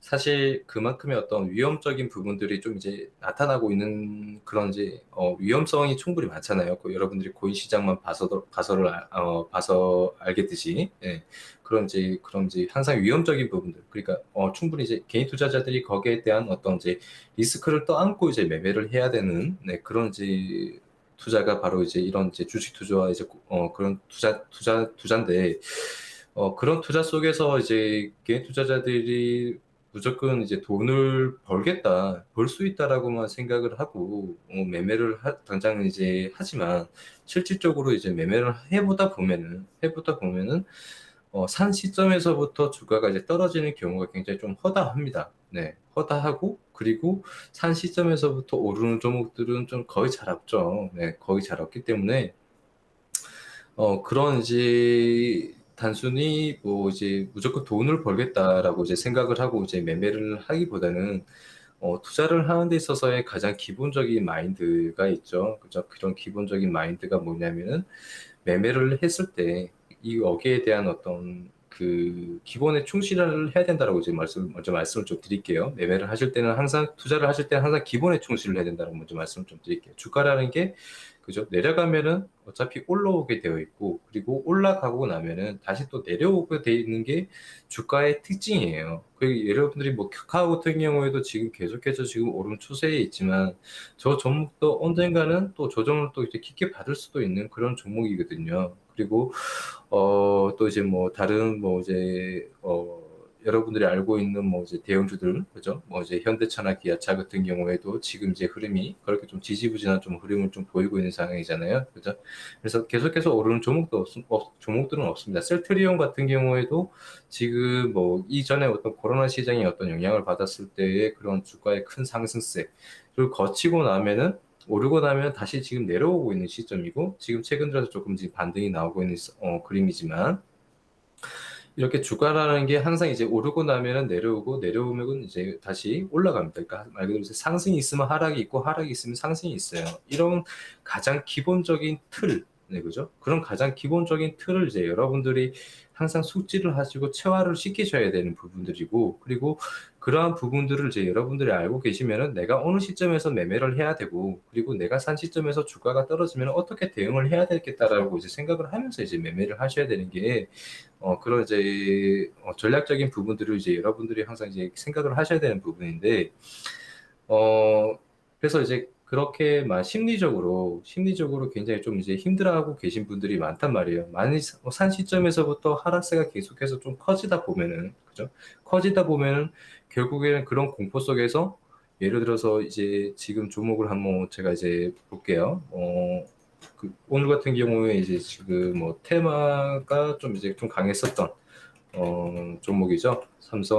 S2: 사실 그만큼의 어떤 위험적인 부분들이 좀 이제 나타나고 있는 그런 이제 위험성이 충분히 많잖아요. 여러분들이 코인 시장만 봐서 알겠듯이, 예. 그런 이제 항상 위험적인 부분들. 그러니까 충분히 이제 개인 투자자들이 거기에 대한 어떤 이제 리스크를 떠안고 이제 매매를 해야 되는, 네, 그런 이제 투자가 바로 이제 이런 이제 주식 투자와 이제 그런 투자인데, 그런 투자 속에서 이제 개인 투자자들이 무조건 이제 돈을 벌겠다, 벌 수 있다라고만 생각을 하고 당장 이제 하지만 실질적으로 이제 매매를 해보다 보면은 산 시점에서부터 주가가 이제 떨어지는 경우가 굉장히 좀 허다합니다. 네, 허다하고 그리고 산 시점에서부터 오르는 종목들은 좀 거의 잘 없죠. 네, 거의 잘 없기 때문에 그런 이제 단순히 뭐 이제 무조건 돈을 벌겠다라고 이제 생각을 하고 이제 매매를 하기보다는 투자를 하는 데 있어서의 가장 기본적인 마인드가 있죠. 그죠? 그런 기본적인 마인드가 뭐냐면은 매매를 했을 때 이 여기에 대한 어떤 그 기본에 충실을 해야 된다라고 이제 먼저 말씀을 좀 드릴게요. 매매를 하실 때는 항상 투자를 하실 때는 항상 기본에 충실을 해야 된다고 먼저 말씀을 좀 드릴게요. 주가라는 게 그죠? 내려가면은 어차피 올라오게 되어 있고, 그리고 올라가고 나면은 다시 또 내려오게 되어 있는 게 주가의 특징이에요. 그 여러분들이 뭐 카카오 같은 경우에도 지금 계속해서 지금 오름 추세에 있지만 저 종목도 언젠가는 또 조정을 또 이제 깊게 받을 수도 있는 그런 종목이거든요. 그리고 또 이제 뭐 다른 뭐 이제 여러분들이 알고 있는 뭐 이제 대형주들, 그죠? 뭐 이제 현대차나 기아차 같은 경우에도 지금 이제 흐름이 그렇게 좀 지지부진한 좀 흐름을 좀 보이고 있는 상황이잖아요. 그죠? 그래서 계속해서 오르는 종목들은 없습니다. 셀트리온 같은 경우에도 지금 뭐 이전에 어떤 코로나 시장이 어떤 영향을 받았을 때의 그런 주가의 큰 상승세를 거치고 나면은 오르고 나면 다시 지금 내려오고 있는 시점이고, 지금 최근 들어서 조금 지금 반등이 나오고 있는 그림이지만, 이렇게 주가라는 게 항상 이제 오르고 나면은 내려오고, 내려오면 이제 다시 올라갑니다. 그러니까 말 그대로 이제 상승이 있으면 하락이 있고, 하락이 있으면 상승이 있어요. 이런 가장 기본적인 틀, 네, 그죠? 그런 가장 기본적인 틀을 이제 여러분들이 항상 숙지를 하시고 체화를 시키셔야 되는 부분들이고, 그리고 그러한 부분들을 이제 여러분들이 알고 계시면은 내가 어느 시점에서 매매를 해야 되고, 그리고 내가 산 시점에서 주가가 떨어지면 어떻게 대응을 해야 되겠다라고 이제 생각을 하면서 이제 매매를 하셔야 되는 게 그런 이제 전략적인 부분들을 이제 여러분들이 항상 이제 생각을 하셔야 되는 부분인데, 어, 그래서 이제 그렇게 심리적으로 굉장히 좀 이제 힘들어하고 계신 분들이 많단 말이에요. 많이 산 시점에서부터 하락세가 계속해서 좀 커지다 보면은, 그죠? 커지다 보면은 결국에는 그런 공포 속에서 예를 들어서 이제 지금 종목을 한번 제가 이제 볼게요. 오늘 같은 경우에 이제 지금 뭐 테마가 좀 이제 좀 강했었던 종목이죠. 삼성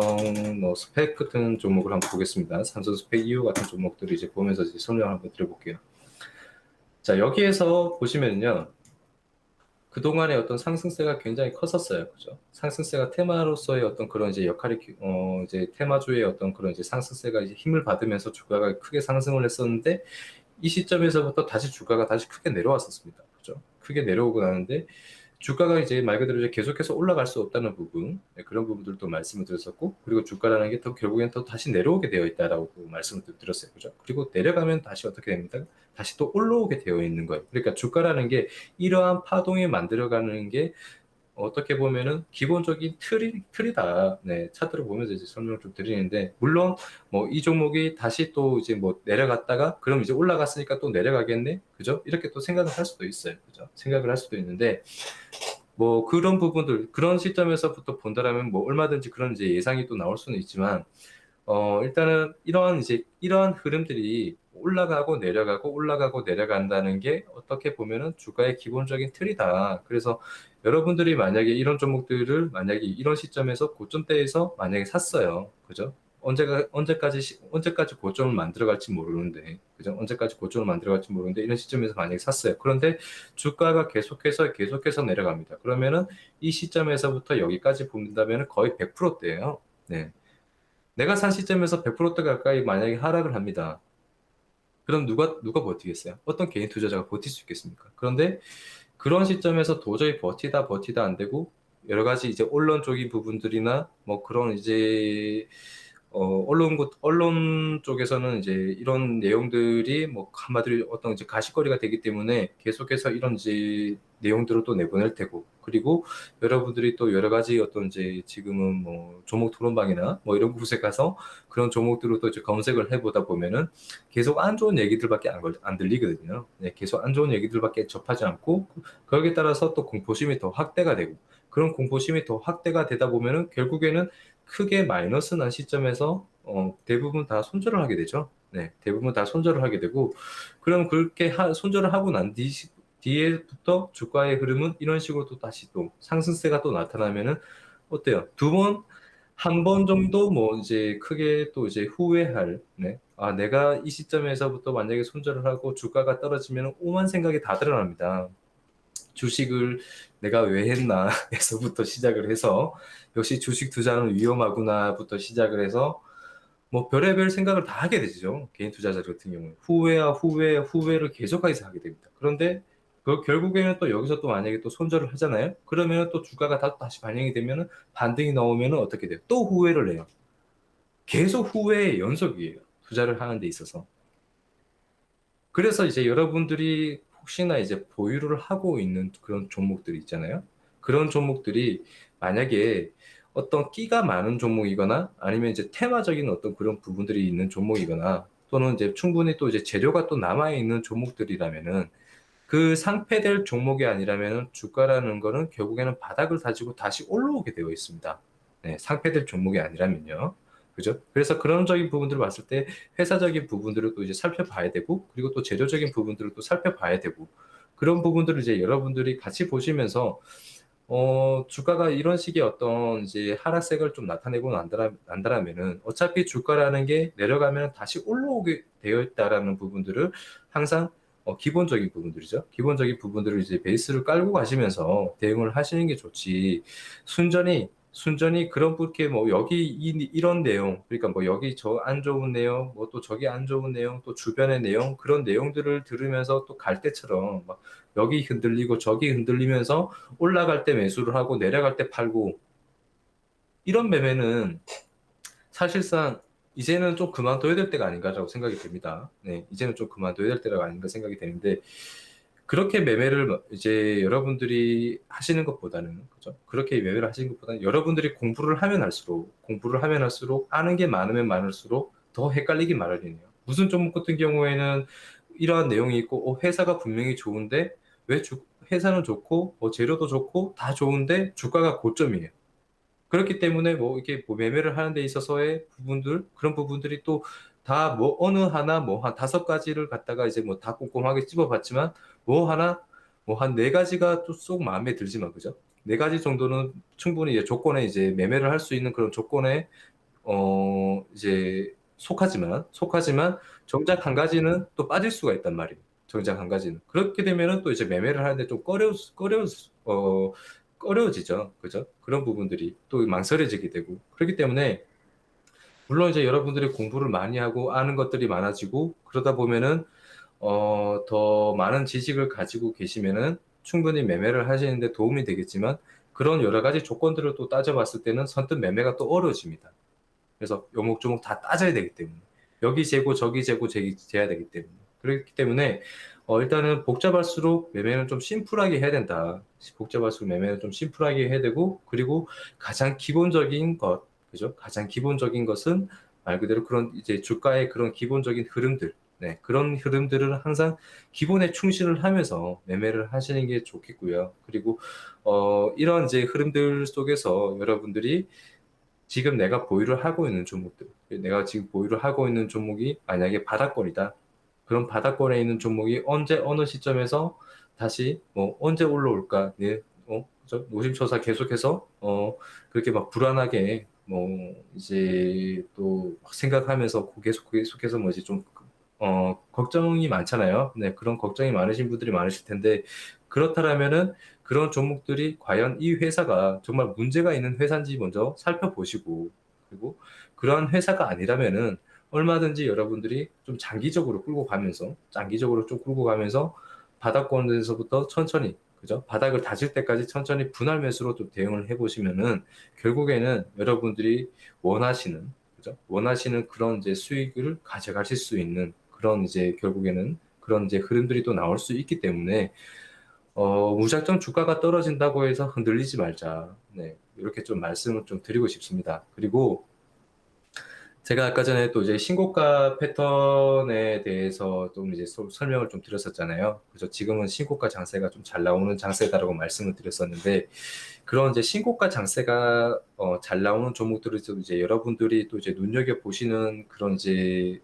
S2: 뭐 스펙 같은 종목을 한번 보겠습니다. 삼성 스펙 이후 같은 종목들을 이제 보면서 이제 설명을 한번 드려볼게요. 자, 여기에서 보시면요. 그동안의 어떤 상승세가 굉장히 컸었어요. 그죠? 상승세가 테마로서의 어떤 그런 이제 이제 테마주의 어떤 그런 이제 상승세가 이제 힘을 받으면서 주가가 크게 상승을 했었는데, 이 시점에서부터 다시 주가가 다시 크게 내려왔었습니다. 그죠? 크게 내려오고 나는데, 주가가 이제 말 그대로 이제 계속해서 올라갈 수 없다는 부분, 네, 그런 부분들도 말씀을 드렸었고, 그리고 주가라는 게 더 결국엔 또 다시 내려오게 되어 있다라고 말씀을 드렸어요. 그죠? 그리고 내려가면 다시 어떻게 됩니까? 다시 또 올라오게 되어 있는 거예요. 그러니까 주가라는 게 이러한 파동이 만들어가는 게 어떻게 보면은 기본적인 틀이다. 네, 차트를 보면서 이제 설명을 좀 드리는데, 물론 뭐 이 종목이 다시 또 이제 뭐 내려갔다가 그럼 이제 올라갔으니까 또 내려가겠네. 그죠? 이렇게 또 생각을 할 수도 있어요. 그죠? 생각을 할 수도 있는데, 뭐 그런 부분들, 그런 시점에서부터 본다라면 뭐 얼마든지 그런 이제 예상이 또 나올 수는 있지만, 일단은 이러한 흐름들이 올라가고 내려간다는 게 어떻게 보면은 주가의 기본적인 틀이다. 그래서 여러분들이 만약에 이런 종목들을 만약에 이런 시점에서 고점대에서 만약에 샀어요. 그죠? 언제까지 고점을 만들어갈지 모르는데, 그죠? 언제까지 고점을 만들어갈지 모르는데, 이런 시점에서 만약에 샀어요. 그런데 주가가 계속해서 내려갑니다. 그러면은 이 시점에서부터 여기까지 본다면 거의 100%대예요. 네. 내가 산 시점에서 100% 가까이 만약에 하락을 합니다. 그럼 누가 버티겠어요? 어떤 개인 투자자가 버틸 수 있겠습니까? 그런데 그런 시점에서 도저히 버티다 안 되고 여러 가지 이제 언론적인 부분들이나 뭐 그런 이제 언론 쪽에서는 이제 이런 내용들이 뭐 한마디로 어떤 이제 가십거리가 되기 때문에 계속해서 이런 이제 내용들을 또 내보낼 테고, 그리고 여러분들이 또 여러 가지 어떤 이제 지금은 뭐 조목 토론방이나 뭐 이런 곳에 가서 그런 조목들을 또 이제 검색을 해보다 보면은 계속 안 좋은 얘기들밖에 안 들리거든요. 네, 계속 안 좋은 얘기들밖에 접하지 않고, 거기에 따라서 또 공포심이 더 확대가 되고, 그런 공포심이 더 확대가 되다 보면은 결국에는 크게 마이너스 난 시점에서 대부분 다 손절을 하게 되죠. 네, 대부분 다 손절을 하게 되고, 그럼 그렇게 손절을 하고 난 뒤에부터 주가의 흐름은 이런 식으로 또 다시 또 상승세가 또 나타나면은 어때요? 한 번 정도 뭐 이제 크게 또 이제 후회할, 네. 아, 내가 이 시점에서부터 만약에 손절을 하고 주가가 떨어지면 오만 생각이 다 드러납니다. 주식을 내가 왜 했나 에서부터 시작을 해서, 역시 주식 투자는 위험하구나부터 시작을 해서 뭐 별의별 생각을 다 하게 되죠. 개인 투자자들 같은 경우는 후회를 계속해서 하게 됩니다. 그런데 그 결국에는 또 여기서 또 만약에 또 손절을 하잖아요. 그러면 또 주가가 다시 반영이 되면은 반등이 나오면은 어떻게 돼요? 또 후회를 해요. 계속 후회의 연속이에요. 투자를 하는 데 있어서. 그래서 이제 여러분들이 혹시나 이제 보유를 하고 있는 그런 종목들이 있잖아요. 그런 종목들이 만약에 어떤 끼가 많은 종목이거나 아니면 이제 테마적인 어떤 그런 부분들이 있는 종목이거나, 또는 이제 충분히 또 이제 재료가 또 남아있는 종목들이라면은, 그 상폐될 종목이 아니라면은 주가라는 거는 결국에는 바닥을 다지고 다시 올라오게 되어 있습니다. 네, 상폐될 종목이 아니라면요. 그죠? 그래서 그런적인 부분들을 봤을 때 회사적인 부분들을 또 이제 살펴봐야 되고, 그리고 또 재료적인 부분들을 또 살펴봐야 되고, 그런 부분들을 이제 여러분들이 같이 보시면서 주가가 이런 식의 어떤 이제 하락세를 좀 나타내고 난다라면은 어차피 주가라는 게 내려가면 다시 올라오게 되어 있다라는 부분들을 항상 기본적인 부분들이죠. 기본적인 부분들을 이제 베이스를 깔고 가시면서 대응을 하시는 게 좋지. 순전히 그런 분께 뭐 여기 이런 내용, 그러니까 뭐 여기 저 안 좋은 내용, 뭐 또 저기 안 좋은 내용, 또 주변의 내용, 그런 내용들을 들으면서 또 갈 때처럼 막 여기 흔들리고 저기 흔들리면서 올라갈 때 매수를 하고 내려갈 때 팔고, 이런 매매는 사실상 이제는 좀 그만둬야 될 때가 아닌가라고 생각이 듭니다. 네, 이제는 좀 그만둬야 될 때가 아닌가 생각이 되는데, 그렇게 매매를 이제 여러분들이 하시는 것보다는, 그죠? 그렇게 매매를 하시는 것보다는 여러분들이 공부를 하면 할수록 아는 게 많으면 많을수록 더 헷갈리기 마련이네요. 무슨 종목 같은 경우에는 이러한 내용이 있고, 회사가 분명히 좋은데 왜 회사는 좋고 재료도 좋고 다 좋은데 주가가 고점이에요. 그렇기 때문에 뭐 이렇게 뭐 매매를 하는 데 있어서의 그런 부분들이 또 다 뭐 어느 하나 뭐 한 다섯 가지를 갖다가 이제 뭐 다 꼼꼼하게 찝어봤지만, 뭐 하나 뭐 한 네 가지가 또 쏙 마음에 들지만, 그죠? 네 가지 정도는 충분히 이제 조건에 이제 매매를 할 수 있는 그런 조건에 이제 속하지만 정작 한 가지는 또 빠질 수가 있단 말이에요. 정작 한 가지는. 그렇게 되면은 또 이제 매매를 하는데 좀 꺼려지죠. 그죠? 그런 부분들이 또 망설여지게 되고. 그렇기 때문에, 물론 이제 여러분들이 공부를 많이 하고 아는 것들이 많아지고 그러다 보면은, 더 많은 지식을 가지고 계시면은 충분히 매매를 하시는데 도움이 되겠지만, 그런 여러 가지 조건들을 또 따져봤을 때는 선뜻 매매가 또 어려워집니다. 그래서 요목조목 다 따져야 되기 때문에, 여기 재고 저기 재고 재야 되기 때문에, 그렇기 때문에 일단은 복잡할수록 매매는 좀 심플하게 해야 된다. 복잡할수록 매매는 좀 심플하게 해야 되고, 그리고 가장 기본적인 것, 그죠? 가장 기본적인 것은 말 그대로 그런 이제 주가의 그런 기본적인 흐름들, 네, 그런 흐름들을 항상 기본에 충실을 하면서 매매를 하시는 게 좋겠고요. 그리고 이런 이제 흐름들 속에서 여러분들이 지금 내가 지금 보유를 하고 있는 종목이 만약에 바닥권이다. 그럼 바닥권에 있는 종목이 언제 어느 시점에서 다시 뭐 언제 올라올까? 네, 그죠? 노심초사 계속해서 그렇게 막 불안하게 뭐 이제 또 막 생각하면서 계속해서 뭐 이제 좀 걱정이 많잖아요. 네, 그런 걱정이 많으신 분들이 많으실 텐데, 그렇다면은 그런 종목들이 과연 이 회사가 정말 문제가 있는 회사인지 먼저 살펴보시고, 그리고 그러한 회사가 아니라면은 얼마든지 여러분들이 좀 장기적으로 좀 끌고 가면서 바닥권에서부터 천천히, 그죠? 바닥을 다질 때까지 천천히 분할 매수로 좀 대응을 해보시면은 결국에는 여러분들이 원하시는, 그죠? 원하시는 그런 이제 수익을 가져가실 수 있는 그런 이제 결국에는 그런 이제 흐름들이 또 나올 수 있기 때문에 무작정 주가가 떨어진다고 해서 흔들리지 말자. 네, 이렇게 좀 말씀을 좀 드리고 싶습니다. 그리고 제가 아까 전에 또 이제 신고가 패턴에 대해서 좀 이제 설명을 좀 드렸었잖아요. 그래서 지금은 신고가 장세가 좀 잘 나오는 장세다라고 말씀을 드렸었는데, 그런 이제 신고가 장세가 잘 나오는 종목들을 좀 이제 여러분들이 또 이제 눈여겨 보시는 그런 이제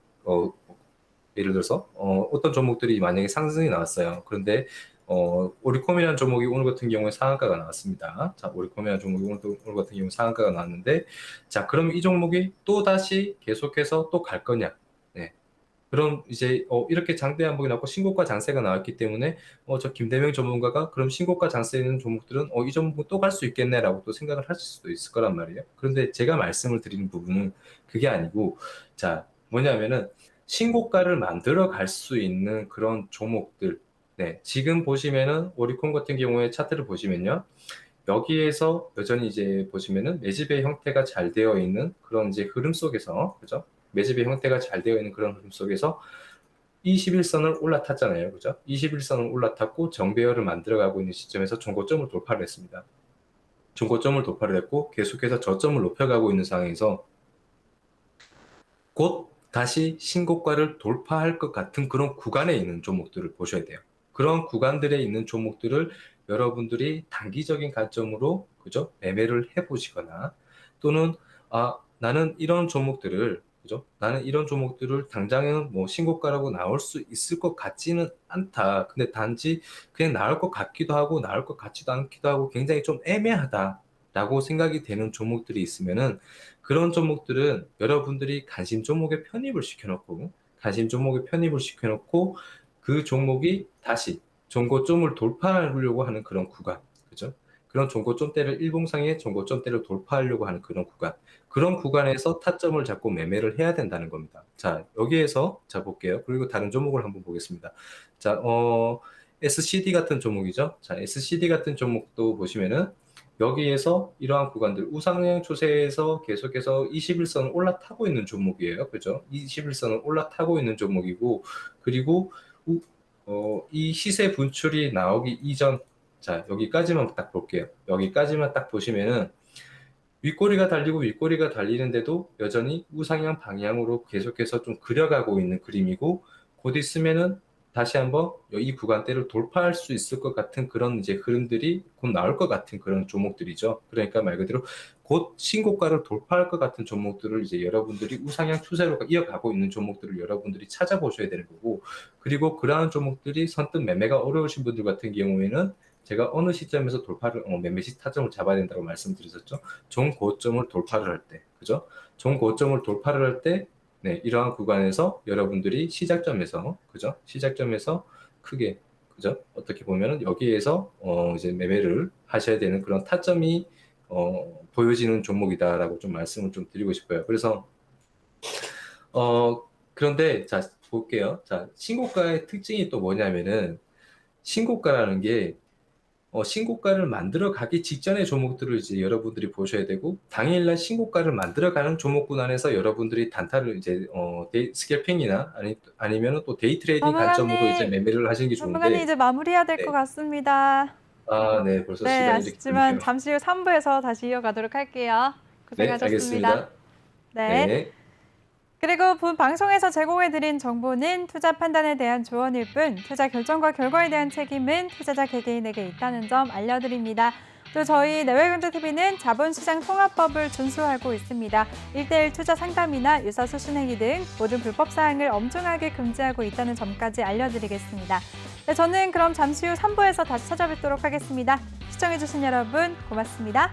S2: 예를 들어서 어떤 종목들이 만약에 상승이 나왔어요. 그런데 오리콤이라는 종목이 오늘 같은 경우에 상한가가 나왔습니다. 자, 오리콤이라는 종목이 오늘 같은 경우에 상한가가 나왔는데, 자, 그럼 이 종목이 또 다시 계속해서 또 갈 거냐? 네. 그럼 이제 이렇게 장대 한복이 나왔고 신고가 장세가 나왔기 때문에 저 김대명 전문가가 그럼 신고가 장세에 있는 종목들은 이 종목 또 갈 수 있겠네라고 또 생각을 하실 수도 있을 거란 말이에요. 그런데 제가 말씀을 드리는 부분은 그게 아니고, 자, 뭐냐면은 신고가를 만들어 갈 수 있는 그런 종목들. 네, 지금 보시면은 오리콘 같은 경우에 차트를 보시면요. 여기에서 여전히 이제 보시면은 매집의 형태가 잘 되어 있는 그런 이제 흐름 속에서, 그죠? 매집의 형태가 잘 되어 있는 그런 흐름 속에서 21선을 올라탔잖아요. 그죠? 21선을 올라탔고 정배열을 만들어가고 있는 시점에서 종고점을 돌파를 했습니다. 종고점을 돌파를 했고 계속해서 저점을 높여가고 있는 상황에서 곧 다시 신고가를 돌파할 것 같은 그런 구간에 있는 종목들을 보셔야 돼요. 그런 구간들에 있는 종목들을 여러분들이 단기적인 관점으로 그죠? 매매를 해보시거나 또는 나는 이런 종목들을 그죠? 나는 이런 종목들을 당장은 뭐 신고가라고 나올 수 있을 것 같지는 않다. 근데 단지 그냥 나올 것 같기도 하고 나올 것 같지도 않기도 하고 굉장히 좀 애매하다라고 생각이 되는 종목들이 있으면은 그런 종목들은 여러분들이 관심 종목에 편입을 시켜놓고 그 종목이 다시 종고점을 돌파하려고 하는 그런 구간, 그죠? 그런 종고점대를 일봉상의 종고점대를 돌파하려고 하는 그런 구간에서 타점을 잡고 매매를 해야 된다는 겁니다. 자, 여기에서 자 볼게요. 그리고 다른 종목을 한번 보겠습니다. 자, SCD 같은 종목이죠. 자, SCD 같은 종목도 보시면은 여기에서 이러한 구간들 우상향 추세에서 계속해서 21선을 올라타고 있는 종목이에요. 그죠? 21선을 올라타고 있는 종목이고, 그리고 이 시세 분출이 나오기 이전, 자, 여기까지만 딱 볼게요. 여기까지만 딱 보시면은 윗꼬리가 달리고 윗꼬리가 달리는데도 여전히 우상향 방향으로 계속해서 좀 그려가고 있는 그림이고, 곧 있으면은 다시 한번 이 구간대를 돌파할 수 있을 것 같은 그런 이제 흐름들이 곧 나올 것 같은 그런 종목들이죠. 그러니까 말 그대로 곧 신고가를 돌파할 것 같은 종목들을 이제 여러분들이 우상향 추세로 이어가고 있는 종목들을 여러분들이 찾아보셔야 되는 거고, 그리고 그러한 종목들이 선뜻 매매가 어려우신 분들 같은 경우에는 제가 어느 시점에서 돌파를 매매시 타점을 잡아야 된다고 말씀드렸었죠. 종고점을 돌파를 할 때, 그죠? 종고점을 돌파를 할 때, 네, 이러한 구간에서 여러분들이 시작점에서, 그죠? 시작점에서 크게, 그죠? 어떻게 보면은 여기에서 이제 매매를 하셔야 되는 그런 타점이 보여지는 종목이다라고 좀 말씀을 좀 드리고 싶어요. 그래서 그런데 자 볼게요. 자, 신고가의 특징이 또 뭐냐면은 신고가라는 게 신고가를 만들어 가기 직전의 종목들을 이제 여러분들이 보셔야 되고, 당일날 신고가를 만들어 가는 종목군 안에서 여러분들이 단타를 이제 스캘핑이나 아니면 또 데이 트레이딩 관점으로 이제 매매를 하시는 게
S1: 전문가님
S2: 좋은데.
S1: 이제 마무리해야 될 것
S2: 네.
S1: 같습니다.
S2: 네, 벌써
S1: 네,
S2: 시간이 이렇게
S1: 아쉽지만
S2: 됐네요.
S1: 잠시 후 3부에서 다시 이어가도록 할게요.
S2: 네,
S1: 고생하셨습니다.
S2: 알겠습니다.
S1: 네.
S2: 네.
S1: 그리고 본 방송에서 제공해드린 정보는 투자 판단에 대한 조언일 뿐 투자 결정과 결과에 대한 책임은 투자자 개개인에게 있다는 점 알려드립니다. 또 저희 내외경제TV는 자본시장 통합법을 준수하고 있습니다. 1:1 투자 상담이나 유사 수신행위 등 모든 불법 사항을 엄중하게 금지하고 있다는 점까지 알려드리겠습니다. 네, 저는 그럼 잠시 후 3부에서 다시 찾아뵙도록 하겠습니다. 시청해주신 여러분 고맙습니다.